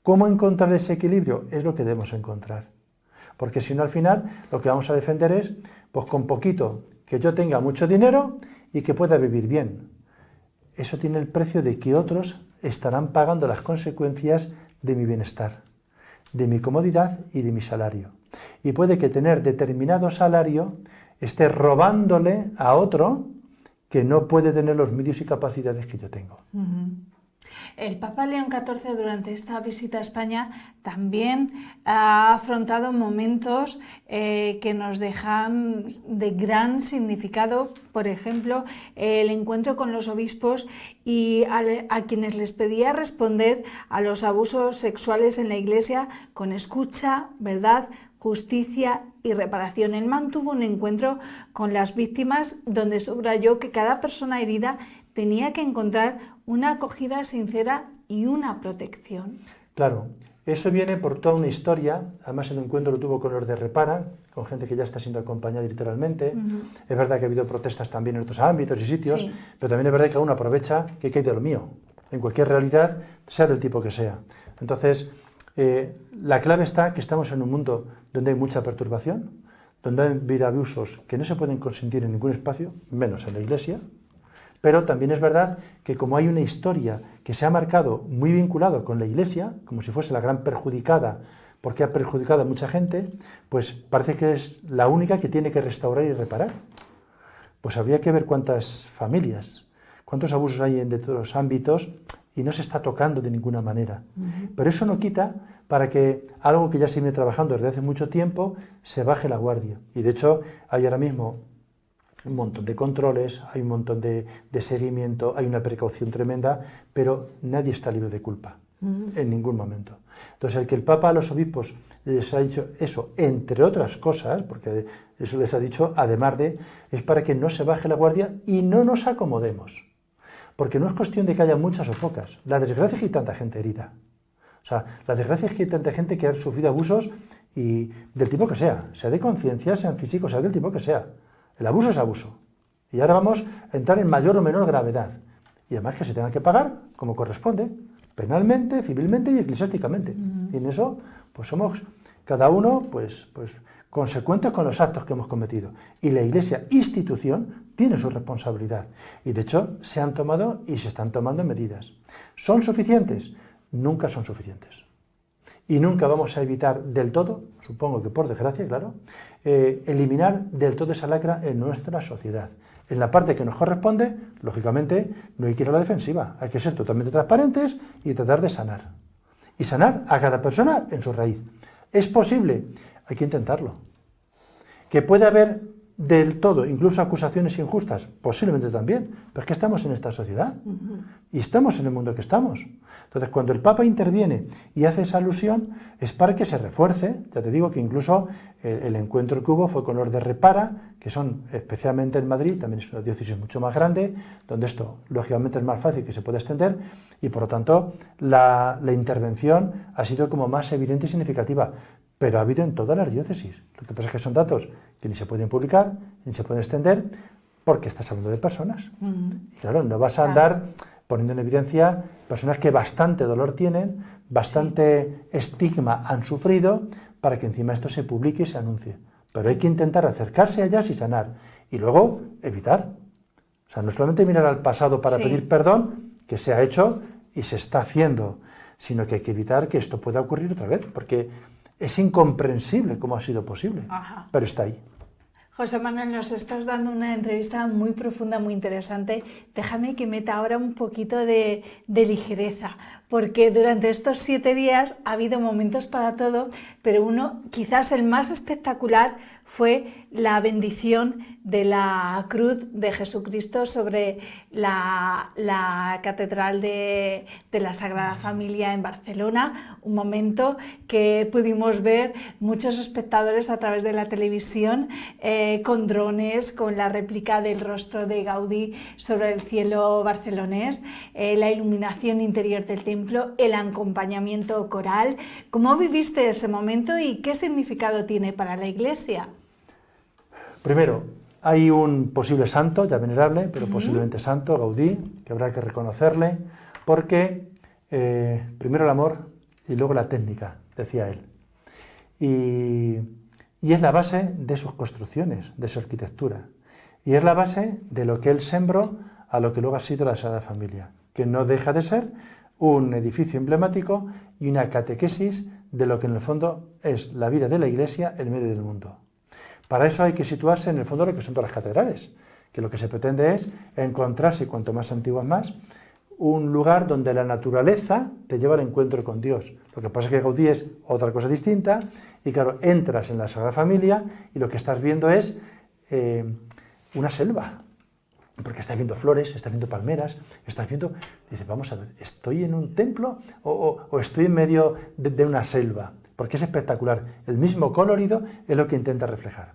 ¿Cómo encontrar ese equilibrio? Es lo que debemos encontrar. Porque si no, al final, lo que vamos a defender es, pues con poquito, que yo tenga mucho dinero y que pueda vivir bien. Eso tiene el precio de que otros estarán pagando las consecuencias de mi bienestar, de mi comodidad y de mi salario. Y puede que tener determinado salario esté robándole a otro que no puede tener los medios y capacidades que yo tengo. El Papa León XIV durante esta visita a España también ha afrontado momentos que nos dejan de gran significado, por ejemplo, el encuentro con los obispos y a quienes les pedía responder a los abusos sexuales en la Iglesia con escucha, verdad, justicia y reparación. Él mantuvo un encuentro con las víctimas donde subrayó que cada persona herida tenía que encontrar una acogida sincera y una protección. Claro, eso viene por toda una historia. Además, el encuentro lo tuvo con los de Repara, con gente que ya está siendo acompañada literalmente. Es verdad que ha habido protestas también en otros ámbitos y sitios, sí, pero también es verdad que cada uno aprovecha que hay de lo mío, en cualquier realidad, sea del tipo que sea. Entonces, la clave está que estamos en un mundo donde hay mucha perturbación, donde ha habido abusos que no se pueden consentir en ningún espacio, menos en la Iglesia. Pero también es verdad que como hay una historia que se ha marcado muy vinculado con la Iglesia, como si fuese la gran perjudicada, porque ha perjudicado a mucha gente, pues parece que es la única que tiene que restaurar y reparar. Pues habría que ver cuántas familias, cuántos abusos hay en todos los ámbitos y no se está tocando de ninguna manera. Pero eso no quita para que algo que ya se viene trabajando desde hace mucho tiempo se baje la guardia. Y de hecho hay ahora mismo un montón de controles, hay un montón de seguimiento, hay una precaución tremenda, pero nadie está libre de culpa, en ningún momento. Entonces, el que el Papa a los obispos les ha dicho eso, entre otras cosas, porque eso les ha dicho, además de, es para que no se baje la guardia y no nos acomodemos. Porque no es cuestión de que haya muchas o pocas. La desgracia es que hay tanta gente herida. O sea, la desgracia es que hay tanta gente que ha sufrido abusos y del tipo que sea de conciencia, sean físicos, sea del tipo que sea. El abuso es abuso. Y ahora vamos a entrar en mayor o menor gravedad. Y además que se tenga que pagar como corresponde, penalmente, civilmente y eclesiásticamente. Y en eso, pues somos cada uno pues consecuentes con los actos que hemos cometido. Y la Iglesia, institución, tiene su responsabilidad. Y de hecho, se han tomado y se están tomando medidas. ¿Son suficientes? Nunca son suficientes. Y nunca vamos a evitar del todo, supongo que por desgracia, claro, eliminar del todo esa lacra en nuestra sociedad. En la parte que nos corresponde, lógicamente, no hay que ir a la defensiva, hay que ser totalmente transparentes y tratar de sanar. Y sanar a cada persona en su raíz. ¿Es posible? Hay que intentarlo. ¿Que puede haber del todo, incluso acusaciones injustas? Posiblemente también, pero es que estamos en esta sociedad y estamos en el mundo que estamos. Entonces, cuando el Papa interviene y hace esa alusión, es para que se refuerce. Ya te digo que incluso el encuentro que hubo fue con los de Repara, que son especialmente en Madrid, también es una diócesis mucho más grande, donde esto lógicamente es más fácil que se pueda extender y por lo tanto la intervención ha sido como más evidente y significativa. Pero ha habido en todas las diócesis. Lo que pasa es que son datos que ni se pueden publicar, ni se pueden extender, porque estás hablando de personas. Y claro, no vas a andar poniendo en evidencia personas que bastante dolor tienen, bastante estigma han sufrido, para que encima esto se publique y se anuncie. Pero hay que intentar acercarse a ellas y sanar. Y luego evitar. O sea, no solamente mirar al pasado para pedir perdón, que se ha hecho y se está haciendo, sino que hay que evitar que esto pueda ocurrir otra vez, porque es incomprensible cómo ha sido posible, pero está ahí. José Manuel, nos estás dando una entrevista muy profunda, muy interesante. Déjame que meta ahora un poquito de ligereza, porque durante estos 7 días ha habido momentos para todo, pero uno, quizás el más espectacular, fue la bendición de la cruz de Jesucristo sobre la Catedral de la Sagrada Familia en Barcelona, un momento que pudimos ver muchos espectadores a través de la televisión, con drones, con la réplica del rostro de Gaudí sobre el cielo barcelonés, la iluminación interior del templo, el acompañamiento coral. ¿Cómo viviste ese momento y qué significado tiene para la Iglesia? Primero, hay un posible santo, ya venerable, pero posiblemente santo, Gaudí, que habrá que reconocerle, porque primero el amor y luego la técnica, decía él. Y es la base de sus construcciones, de su arquitectura. Y es la base de lo que él sembró a lo que luego ha sido la Sagrada Familia, que no deja de ser un edificio emblemático y una catequesis de lo que en el fondo es la vida de la Iglesia en medio del mundo. Para eso hay que situarse en el fondo de lo que son todas las catedrales, que lo que se pretende es encontrarse, cuanto más antiguas más, un lugar donde la naturaleza te lleva al encuentro con Dios. Lo que pasa es que Gaudí es otra cosa distinta y claro, entras en la Sagrada Familia y lo que estás viendo es una selva, porque estás viendo flores, estás viendo palmeras, estás viendo, dices, vamos a ver, ¿estoy en un templo o estoy en medio de una selva? Porque es espectacular, el mismo colorido es lo que intenta reflejar.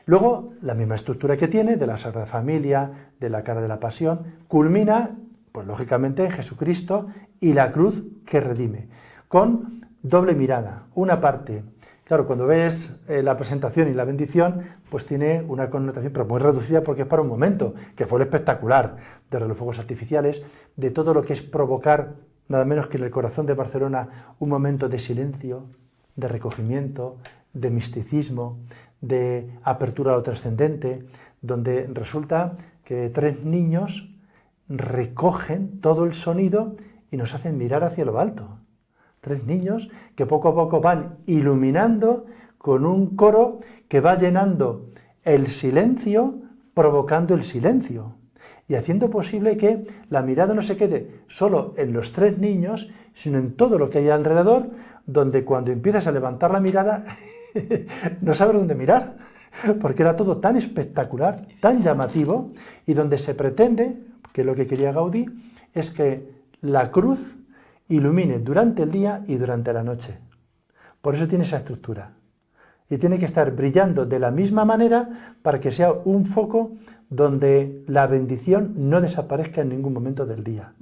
Luego, la misma estructura que tiene de la Sagrada Familia, de la cara de la Pasión, culmina, pues lógicamente, en Jesucristo y la cruz que redime, con doble mirada. Una parte, claro, cuando ves la presentación y la bendición, pues tiene una connotación, pero muy reducida porque es para un momento, que fue el espectacular de los fuegos artificiales, de todo lo que es provocar, nada menos que en el corazón de Barcelona, un momento de silencio, de recogimiento, de misticismo, de apertura a lo trascendente, donde resulta que 3 niños recogen todo el sonido y nos hacen mirar hacia lo alto. 3 niños que poco a poco van iluminando con un coro que va llenando el silencio, provocando el silencio y haciendo posible que la mirada no se quede solo en los 3 niños, sino en todo lo que hay alrededor, donde cuando empiezas a levantar la mirada no sabes dónde mirar, porque era todo tan espectacular, tan llamativo, y donde se pretende, que lo que quería Gaudí, es que la cruz ilumine durante el día y durante la noche. Por eso tiene esa estructura. Y tiene que estar brillando de la misma manera para que sea un foco donde la bendición no desaparezca en ningún momento del día.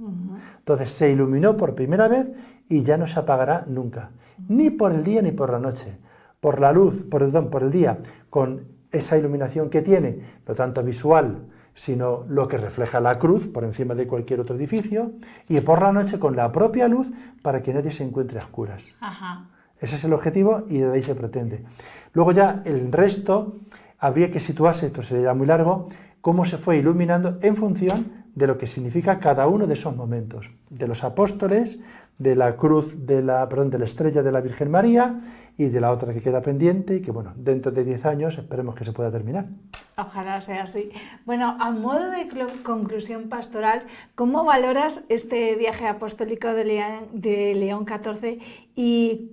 Entonces se iluminó por primera vez y ya no se apagará nunca, ni por el día ni por la noche. Por la luz, por el día, con esa iluminación que tiene, no tanto visual, sino lo que refleja la cruz por encima de cualquier otro edificio, y por la noche con la propia luz para que nadie se encuentre a oscuras. Ajá. Ese es el objetivo y de ahí se pretende. Luego ya el resto habría que situarse, esto sería muy largo, cómo se fue iluminando en función de lo que significa cada uno de esos momentos, de los apóstoles, de la cruz, de la estrella de la Virgen María y de la otra que queda pendiente y que, bueno, dentro de 10 años esperemos que se pueda terminar. Ojalá sea así. Bueno, a modo de conclusión pastoral, ¿cómo valoras este viaje apostólico de León XIV y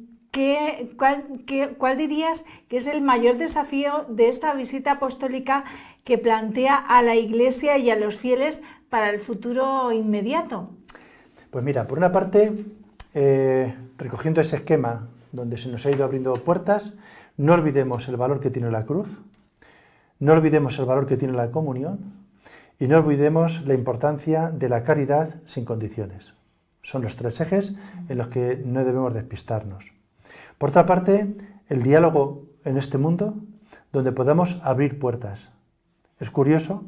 cuál dirías que es el mayor desafío de esta visita apostólica que plantea a la Iglesia y a los fieles para el futuro inmediato? Pues mira, por una parte, recogiendo ese esquema donde se nos ha ido abriendo puertas, no olvidemos el valor que tiene la cruz, no olvidemos el valor que tiene la comunión y no olvidemos la importancia de la caridad sin condiciones. Son los 3 ejes en los que no debemos despistarnos. Por otra parte, el diálogo en este mundo donde podamos abrir puertas. Es curioso,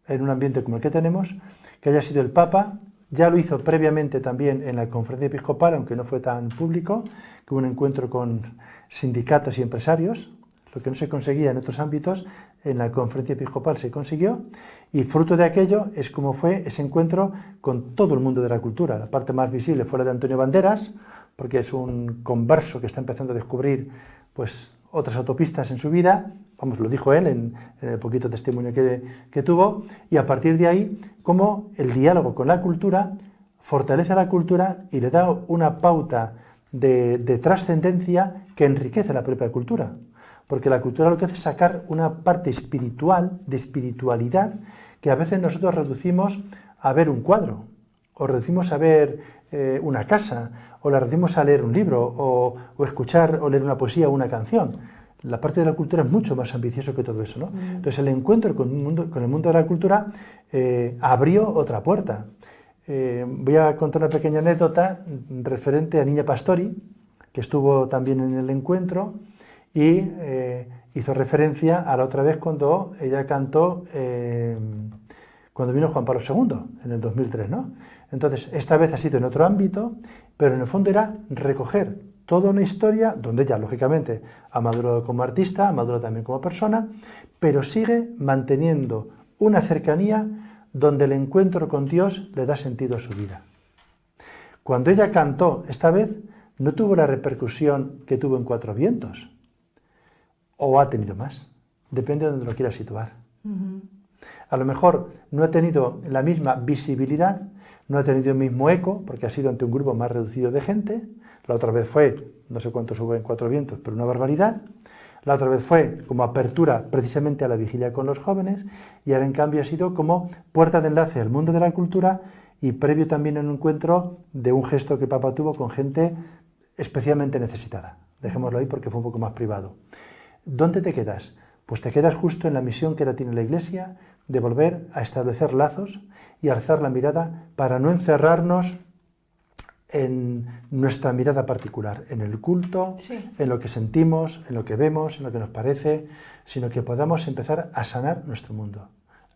en un ambiente como el que tenemos, que haya sido el Papa, ya lo hizo previamente también en la conferencia episcopal, aunque no fue tan público, que hubo un encuentro con sindicatos y empresarios, lo que no se conseguía en otros ámbitos, en la conferencia episcopal se consiguió, y fruto de aquello es como fue ese encuentro con todo el mundo de la cultura. La parte más visible fue la de Antonio Banderas, porque es un converso que está empezando a descubrir pues, otras autopistas en su vida, vamos, lo dijo él en el poquito testimonio que tuvo, y a partir de ahí, como el diálogo con la cultura fortalece a la cultura y le da una pauta de trascendencia que enriquece la propia cultura. Porque la cultura lo que hace es sacar una parte espiritual, de espiritualidad, que a veces nosotros reducimos a ver un cuadro, o reducimos a ver una casa, o la reducimos a leer un libro, o escuchar o leer una poesía o una canción. La parte de la cultura es mucho más ambicioso que todo eso, ¿no? Entonces el encuentro con el mundo de la cultura abrió otra puerta. Voy a contar una pequeña anécdota referente a Niña Pastori, que estuvo también en el encuentro, y hizo referencia a la otra vez cuando ella cantó, cuando vino Juan Pablo II, en el 2003, ¿no? Entonces, esta vez ha sido en otro ámbito, pero en el fondo era recoger toda una historia, donde ella, lógicamente, ha madurado como artista, ha madurado también como persona, pero sigue manteniendo una cercanía donde el encuentro con Dios le da sentido a su vida. Cuando ella cantó, esta vez, no tuvo la repercusión que tuvo en Cuatro Vientos, o ha tenido más, depende de donde lo quiera situar. A lo mejor no ha tenido la misma visibilidad, no ha tenido el mismo eco, porque ha sido ante un grupo más reducido de gente. La otra vez fue, no sé cuántos hubo en Cuatro Vientos, pero una barbaridad. La otra vez fue como apertura precisamente a la vigilia con los jóvenes, y ahora en cambio ha sido como puerta de enlace al mundo de la cultura, y previo también a un encuentro de un gesto que el Papa tuvo con gente especialmente necesitada. Dejémoslo ahí porque fue un poco más privado. ¿Dónde te quedas? Pues te quedas justo en la misión que ahora tiene la Iglesia, de volver a establecer lazos y alzar la mirada para no encerrarnos en nuestra mirada particular, en el culto, sí, en lo que sentimos, en lo que vemos, en lo que nos parece, sino que podamos empezar a sanar nuestro mundo,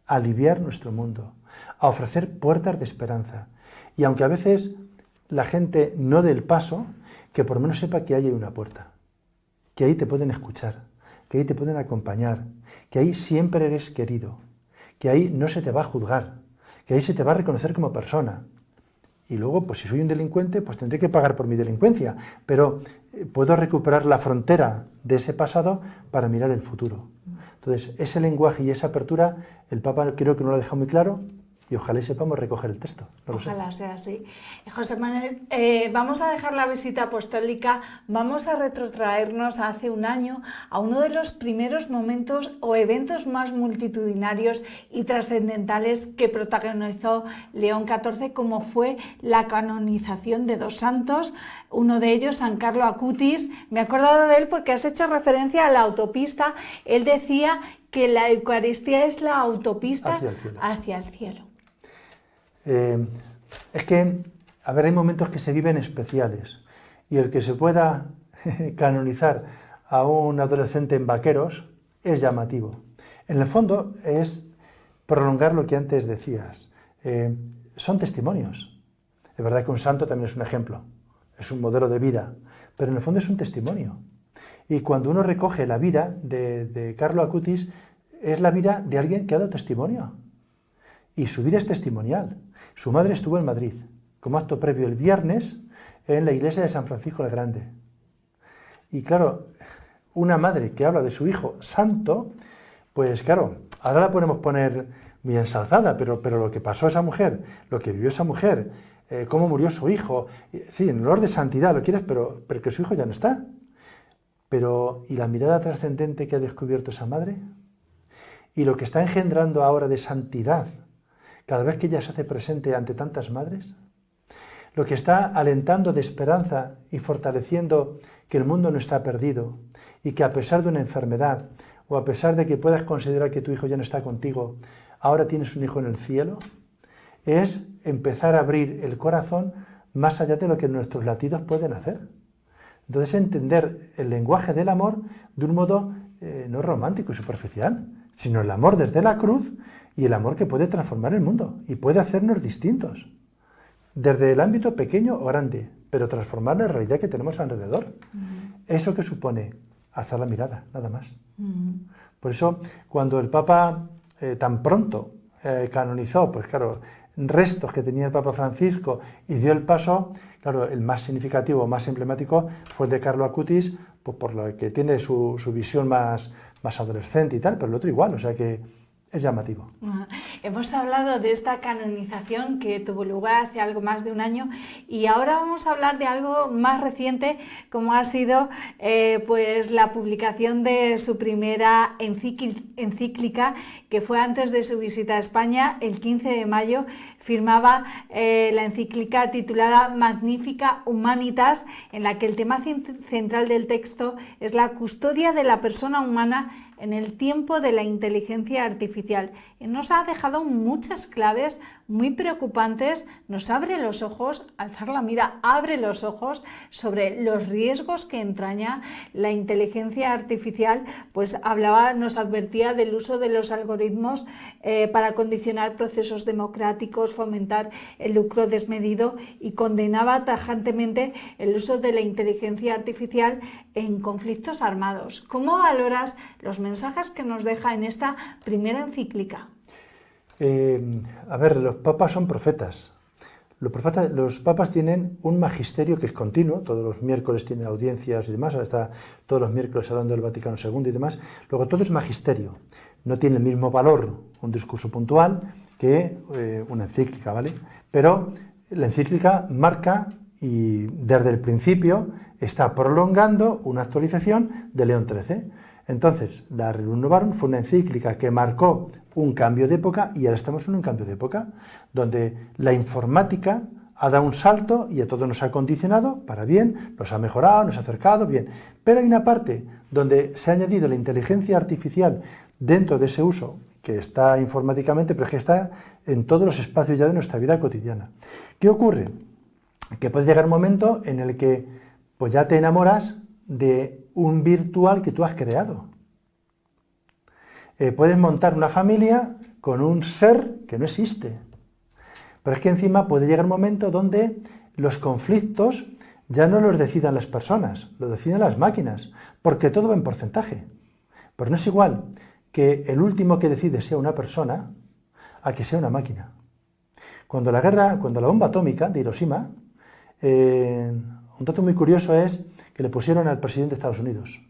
a aliviar nuestro mundo, a ofrecer puertas de esperanza. Y aunque a veces la gente no dé el paso, que por lo menos sepa que ahí hay una puerta, que ahí te pueden escuchar, que ahí te pueden acompañar, que ahí siempre eres querido, que ahí no se te va a juzgar, que ahí se te va a reconocer como persona. Y luego, pues si soy un delincuente, pues tendré que pagar por mi delincuencia, pero puedo recuperar la frontera de ese pasado para mirar el futuro. Entonces, ese lenguaje y esa apertura, el Papa creo que no lo ha dejado muy claro, y ojalá sepamos recoger el texto. No ojalá sea así. José Manuel, vamos a dejar la visita apostólica, vamos a retrotraernos a hace un año, a uno de los primeros momentos o eventos más multitudinarios y trascendentales que protagonizó León XIV, como fue la canonización de dos santos, uno de ellos, San Carlo Acutis. Me he acordado de él porque has hecho referencia a la autopista. Él decía que la Eucaristía es la autopista hacia el cielo. Es que, a ver, hay momentos que se viven especiales, y el que se pueda canonizar a un adolescente en vaqueros es llamativo. En el fondo es prolongar lo que antes decías. Son testimonios. Es verdad que un santo también es un ejemplo, es un modelo de vida, pero en el fondo es un testimonio. Y cuando uno recoge la vida de Carlo Acutis, es la vida de alguien que ha dado testimonio. Y su vida es testimonial. Su madre estuvo en Madrid, como acto previo el viernes, en la iglesia de San Francisco el Grande. Y claro, una madre que habla de su hijo santo, pues claro, ahora la podemos poner muy ensalzada, pero lo que pasó a esa mujer, lo que vivió esa mujer, cómo murió su hijo, sí, en olor de santidad lo quieres, pero que su hijo ya no está. Pero, ¿y la mirada trascendente que ha descubierto esa madre? Y lo que está engendrando ahora de santidad, cada vez que ella se hace presente ante tantas madres, lo que está alentando de esperanza y fortaleciendo que el mundo no está perdido y que a pesar de una enfermedad o a pesar de que puedas considerar que tu hijo ya no está contigo, ahora tienes un hijo en el cielo, es empezar a abrir el corazón más allá de lo que nuestros latidos pueden hacer. Entonces entender el lenguaje del amor de un modo no romántico y superficial, sino el amor desde la cruz y el amor que puede transformar el mundo y puede hacernos distintos, desde el ámbito pequeño o grande, pero transformar la realidad que tenemos alrededor. ¿Eso que supone? Alzar la mirada, nada más. Por eso, cuando el Papa tan pronto canonizó, pues claro, restos que tenía el Papa Francisco y dio el paso, claro, el más significativo, más emblemático fue el de Carlo Acutis, pues por lo que tiene su visión más adolescente y tal, pero el otro igual, o sea que es llamativo. Hemos hablado de esta canonización que tuvo lugar hace algo más de un año y ahora vamos a hablar de algo más reciente, como ha sido pues la publicación de su primera encíclica, que fue antes de su visita a España, el 15 de mayo. Firmaba la encíclica titulada Magnificat Humanitas, en la que el tema central del texto es la custodia de la persona humana en el tiempo de la inteligencia artificial. Y nos ha dejado muchas claves muy preocupantes, nos abre los ojos, alzar la mira abre los ojos sobre los riesgos que entraña la inteligencia artificial. Pues nos advertía del uso de los algoritmos para condicionar procesos democráticos, fomentar el lucro desmedido, y condenaba tajantemente el uso de la inteligencia artificial en conflictos armados. ¿Cómo valoras los mensajes que nos deja en esta primera encíclica? A ver, los papas son profetas. Los papas tienen un magisterio que es continuo, todos los miércoles tienen audiencias y demás, ahora está todos los miércoles hablando del Vaticano II y demás. Luego todo es magisterio, no tiene el mismo valor un discurso puntual que una encíclica, ¿vale? Pero la encíclica marca y desde el principio está prolongando una actualización de León XIII. Entonces, la Rerum Novarum fue una encíclica que marcó un cambio de época y ahora estamos en un cambio de época, donde la informática ha dado un salto y a todos nos ha condicionado para bien, nos ha mejorado, nos ha acercado, bien. Pero hay una parte donde se ha añadido la inteligencia artificial dentro de ese uso, que está informáticamente, pero que está en todos los espacios ya de nuestra vida cotidiana. ¿Qué ocurre? Que puede llegar un momento en el que pues ya te enamoras de un virtual que tú has creado. Puedes montar una familia con un ser que no existe. Pero es que encima puede llegar un momento donde los conflictos ya no los decidan las personas, los deciden las máquinas, porque todo va en porcentaje. Pero no es igual que el último que decide sea una persona a que sea una máquina. Cuando la bomba atómica de Hiroshima, un dato muy curioso es que le pusieron al presidente de Estados Unidos.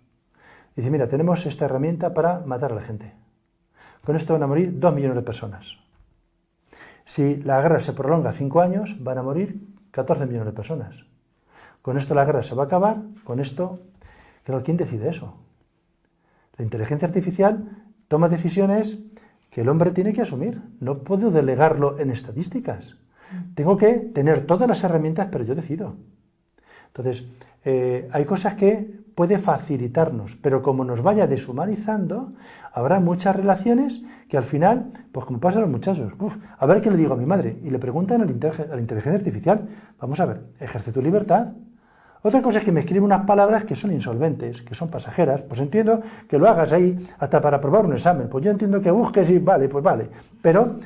Dice, mira, tenemos esta herramienta para matar a la gente. Con esto van a morir 2 millones de personas. Si la guerra se prolonga 5 años, van a morir 14 millones de personas. Con esto la guerra se va a acabar, con esto... Pero ¿quién decide eso? La inteligencia artificial toma decisiones que el hombre tiene que asumir. No puedo delegarlo en estadísticas. Tengo que tener todas las herramientas, pero yo decido. Entonces, hay cosas que puede facilitarnos, pero como nos vaya deshumanizando, habrá muchas relaciones que al final, pues como pasa a los muchachos, a ver qué le digo a mi madre, y le preguntan a la inteligencia artificial, vamos a ver, ejerce tu libertad. Otra cosa es que me escribe unas palabras que son insolventes, que son pasajeras, pues entiendo que lo hagas ahí hasta para probar un examen, pues yo entiendo que busques y vale, pues vale, pero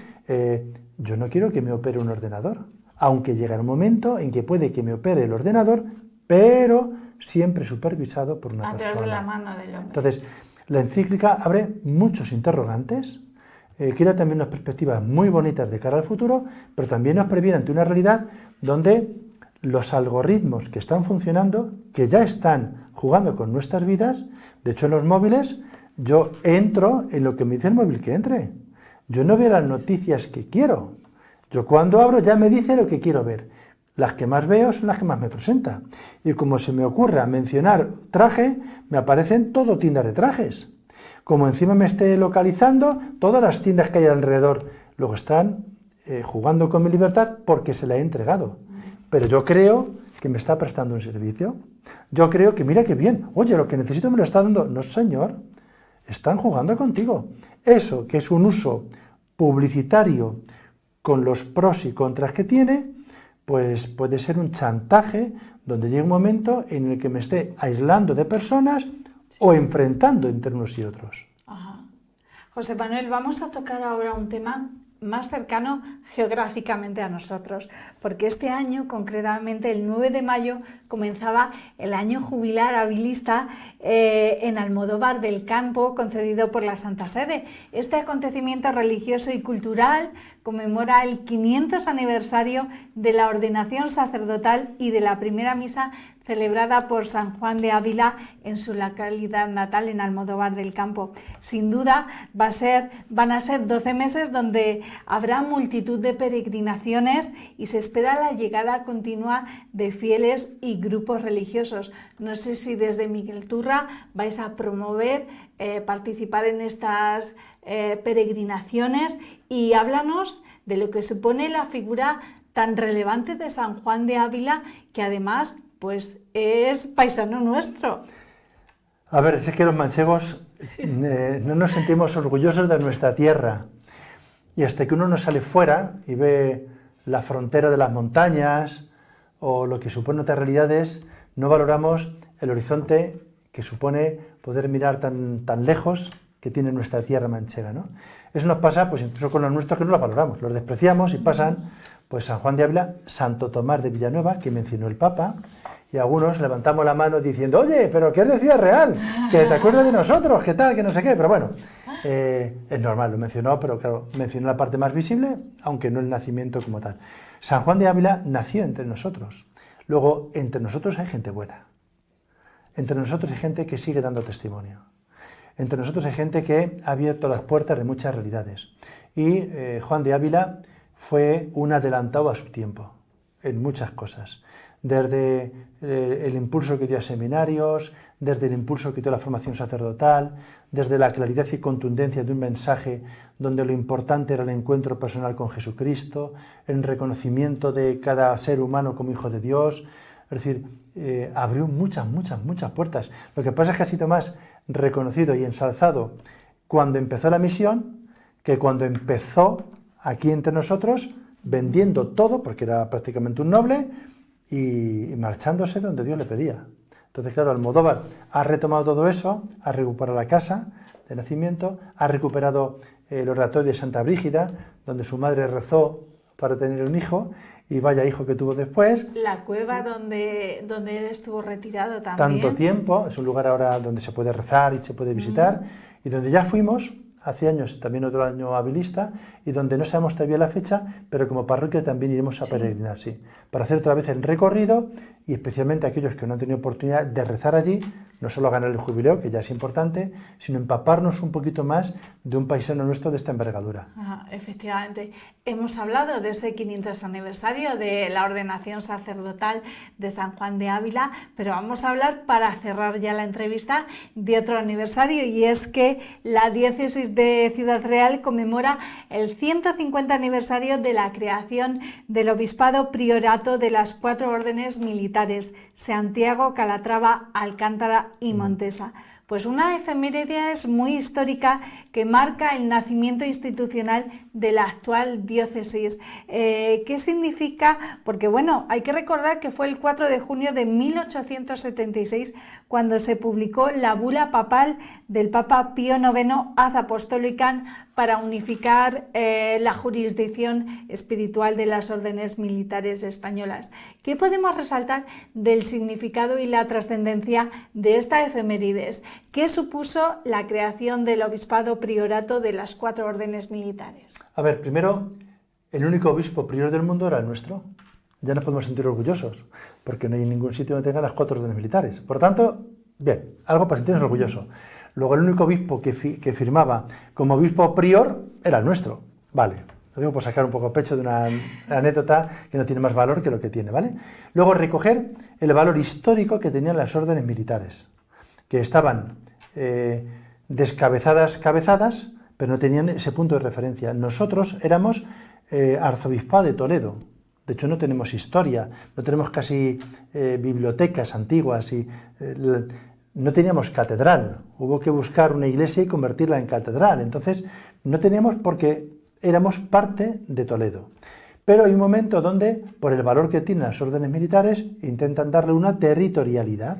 yo no quiero que me opere un ordenador, aunque llega un momento en que puede que me opere el ordenador, pero siempre supervisado por una persona. De la mano del hombre. Entonces, la encíclica abre muchos interrogantes, crea también unas perspectivas muy bonitas de cara al futuro, pero también nos previene ante una realidad donde los algoritmos que están funcionando, que ya están jugando con nuestras vidas, de hecho en los móviles, yo entro en lo que me dice el móvil que entre. Yo no veo las noticias que quiero. Yo cuando abro ya me dice lo que quiero ver. Las que más veo son las que más me presenta. Y como se me ocurra mencionar traje, me aparecen todo tiendas de trajes. Como encima me esté localizando, todas las tiendas que hay alrededor. Luego están jugando con mi libertad porque se la he entregado. Pero yo creo que me está prestando un servicio. Yo creo que mira qué bien. Oye, lo que necesito me lo está dando. No, señor. Están jugando contigo. Eso, que es un uso publicitario con los pros y contras que tiene, pues puede ser un chantaje donde llegue un momento en el que me esté aislando de personas o enfrentando entre unos y otros. Ajá. José Manuel, vamos a tocar ahora un tema más cercano geográficamente a nosotros, porque este año, concretamente el 9 de mayo, comenzaba el año jubilar habilista en Almodóvar del Campo, concedido por la Santa Sede. Este acontecimiento religioso y cultural conmemora el 500 aniversario de la ordenación sacerdotal y de la primera misa celebrada por San Juan de Ávila en su localidad natal, en Almodóvar del Campo. Sin duda van a ser 12 meses donde habrá multitud de peregrinaciones y se espera la llegada continua de fieles y grupos religiosos. No sé si desde Miguel Turra vais a promover participar en estas peregrinaciones, y háblanos de lo que supone la figura tan relevante de San Juan de Ávila, que además pues es paisano nuestro. A ver, es que los manchegos no nos sentimos orgullosos de nuestra tierra, y hasta que uno no sale fuera y ve la frontera de las montañas o lo que supone otras realidades, no valoramos el horizonte que supone poder mirar tan lejos que tiene nuestra tierra manchega, ¿no? Eso nos pasa pues incluso con los nuestros, que no los valoramos, los despreciamos, y pasan pues San Juan de Ávila, Santo Tomás de Villanueva, que mencionó el Papa, y algunos levantamos la mano diciendo: oye, pero que es de Ciudad Real, que te acuerdas de nosotros, que tal, que no sé qué. Pero bueno, es normal, lo mencionó, pero claro, mencionó la parte más visible, aunque no el nacimiento como tal. San Juan de Ávila nació entre nosotros. Luego, entre nosotros hay gente buena, entre nosotros hay gente que sigue dando testimonio, entre nosotros hay gente que ha abierto las puertas de muchas realidades. Y Juan de Ávila fue un adelantado a su tiempo en muchas cosas, desde el impulso que dio a seminarios, desde el impulso que dio a la formación sacerdotal, desde la claridad y contundencia de un mensaje donde lo importante era el encuentro personal con Jesucristo, el reconocimiento de cada ser humano como hijo de Dios. Es decir, abrió muchas puertas. Lo que pasa es que ha sido más reconocido y ensalzado cuando empezó la misión que cuando empezó aquí entre nosotros, vendiendo todo, porque era prácticamente un noble, y marchándose donde Dios le pedía. Entonces, claro, Almodóvar ha retomado todo eso, ha recuperado la casa de nacimiento, ha recuperado el oratorio de Santa Brígida, donde su madre rezó para tener un hijo, y vaya hijo que tuvo después. La cueva donde él estuvo retirado también. Tanto tiempo, es un lugar ahora donde se puede rezar y se puede visitar, y donde ya fuimos hace años, también otro año habilista, y donde no sabemos todavía la fecha, pero como parroquia también iremos a peregrinar, sí, para hacer otra vez el recorrido, y especialmente aquellos que no han tenido oportunidad de rezar allí, no solo ganar el jubileo, que ya es importante, sino empaparnos un poquito más de un paisano nuestro de esta envergadura. Efectivamente, hemos hablado de ese 500 aniversario de la ordenación sacerdotal de San Juan de Ávila, pero vamos a hablar, para cerrar ya la entrevista, de otro aniversario, y es que la diócesis de Ciudad Real conmemora el 150 aniversario de la creación del Obispado Priorato de las 4 órdenes militares: Santiago, Calatrava, Alcántara y Montesa. Pues una efeméride muy histórica que marca el nacimiento institucional de la actual diócesis. ¿Qué significa? Porque bueno, hay que recordar que fue el 4 de junio de 1876 cuando se publicó la bula papal del Papa Pío IX Ad Apostolicam para unificar la jurisdicción espiritual de las órdenes militares españolas. ¿Qué podemos resaltar del significado y la trascendencia de esta efemérides? ¿Qué supuso la creación del Obispado Priorato de las 4 órdenes militares? A ver, primero, el único obispo prior del mundo era el nuestro. Ya nos podemos sentir orgullosos, porque no hay ningún sitio donde tengan las 4 órdenes militares. Por tanto, bien, algo para sentirnos orgullosos. Luego, el único obispo que firmaba como obispo prior era el nuestro. Vale, lo digo por sacar un poco pecho de una anécdota que no tiene más valor que lo que tiene, ¿vale? Luego, recoger el valor histórico que tenían las órdenes militares, que estaban cabezadas, pero no tenían ese punto de referencia. Nosotros éramos arzobispado de Toledo. De hecho, no tenemos historia, no tenemos casi bibliotecas antiguas, y no teníamos catedral. Hubo que buscar una iglesia y convertirla en catedral. Entonces, no teníamos, porque éramos parte de Toledo. Pero hay un momento donde, por el valor que tienen las órdenes militares, intentan darle una territorialidad.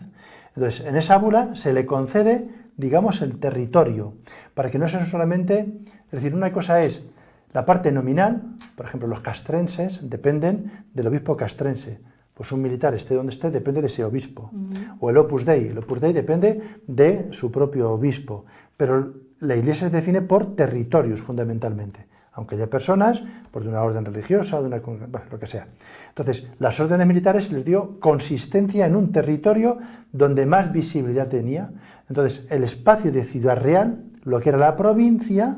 Entonces, en esa bula se le concede, digamos, el territorio, para que no sea solamente, es decir, una cosa es la parte nominal. Por ejemplo, los castrenses dependen del obispo castrense. Pues un militar, esté donde esté, depende de ese obispo. O el Opus Dei. El Opus Dei depende de su propio obispo. Pero la Iglesia se define por territorios, fundamentalmente. aunque haya personas, pues de una orden religiosa, de una, bueno, lo que sea. Entonces, las órdenes militares les dio consistencia en un territorio donde más visibilidad tenía. Entonces, el espacio de Ciudad Real, lo que era la provincia,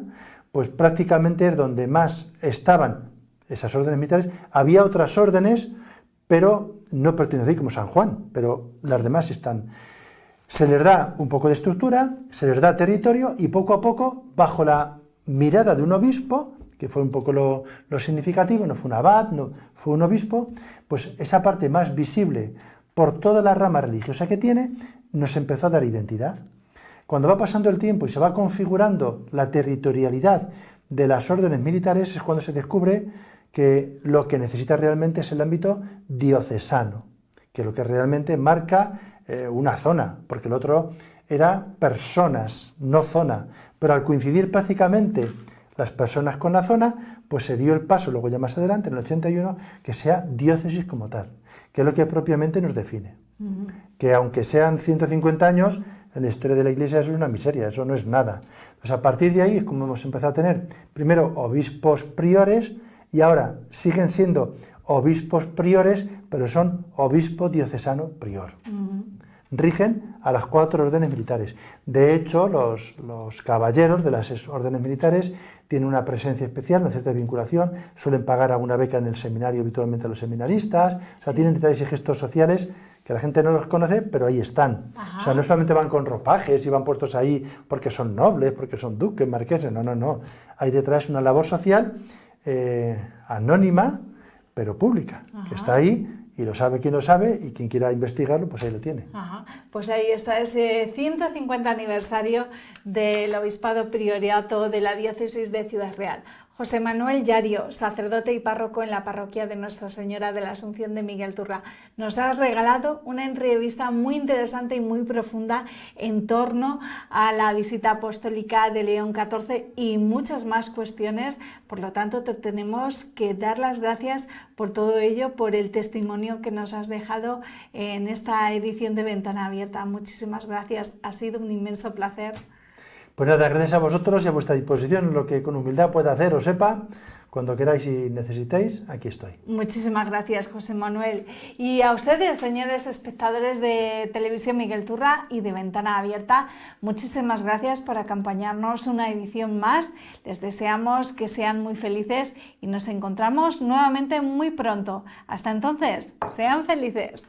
pues prácticamente es donde más estaban esas órdenes militares. Había otras órdenes, pero no pertenecían, como San Juan, pero las demás están. Se les da un poco de estructura, se les da territorio y poco a poco, bajo la mirada de un obispo, que fue un poco lo significativo, no fue un abad, no, fue un obispo, pues esa parte más visible por toda la rama religiosa que tiene, nos empezó a dar identidad. Cuando va pasando el tiempo y se va configurando la territorialidad de las órdenes militares, es cuando se descubre que lo que necesita realmente es el ámbito diocesano, que es lo que realmente marca una zona, porque el otro era personas, no zona, pero al coincidir prácticamente las personas con la zona, pues se dio el paso, luego ya más adelante, en el 81, que sea diócesis como tal, que es lo que propiamente nos define. Que aunque sean 150 años, en la historia de la Iglesia eso es una miseria, eso no es nada. Pues a partir de ahí es como hemos empezado a tener, primero, obispos priores, y ahora siguen siendo obispos priores, pero son obispo diocesano prior. Rigen a las 4 órdenes militares. De hecho, los caballeros de las órdenes militares tienen una presencia especial, una cierta vinculación, suelen pagar alguna beca en el seminario habitualmente a los seminaristas, o sea, tienen detalles y gestos sociales que la gente no los conoce, pero ahí están. Ajá. O sea, no solamente van con ropajes y van puestos ahí porque son nobles, porque son duques, marqueses, no. Hay detrás una labor social anónima, pero pública, que está ahí. Y lo sabe quien lo sabe, y quien quiera investigarlo, pues ahí lo tiene. Ajá. Pues ahí está ese 150 aniversario del Obispado Prioriato de la Diócesis de Ciudad Real. José Manuel Llario, sacerdote y párroco en la parroquia de Nuestra Señora de la Asunción de Miguel Turra, nos has regalado una entrevista muy interesante y muy profunda en torno a la visita apostólica de León XIV y muchas más cuestiones. Por lo tanto, te tenemos que dar las gracias por todo ello, por el testimonio que nos has dejado en esta edición de Ventana Abierta. Muchísimas gracias, ha sido un inmenso placer. Pues nada, gracias a vosotros y a vuestra disposición, lo que con humildad pueda hacer o sepa, cuando queráis y necesitéis, aquí estoy. Muchísimas gracias, José Manuel. Y a ustedes, señores espectadores de Televisión Miguel Turra y de Ventana Abierta, muchísimas gracias por acompañarnos una edición más. Les deseamos que sean muy felices y nos encontramos nuevamente muy pronto. Hasta entonces, sean felices.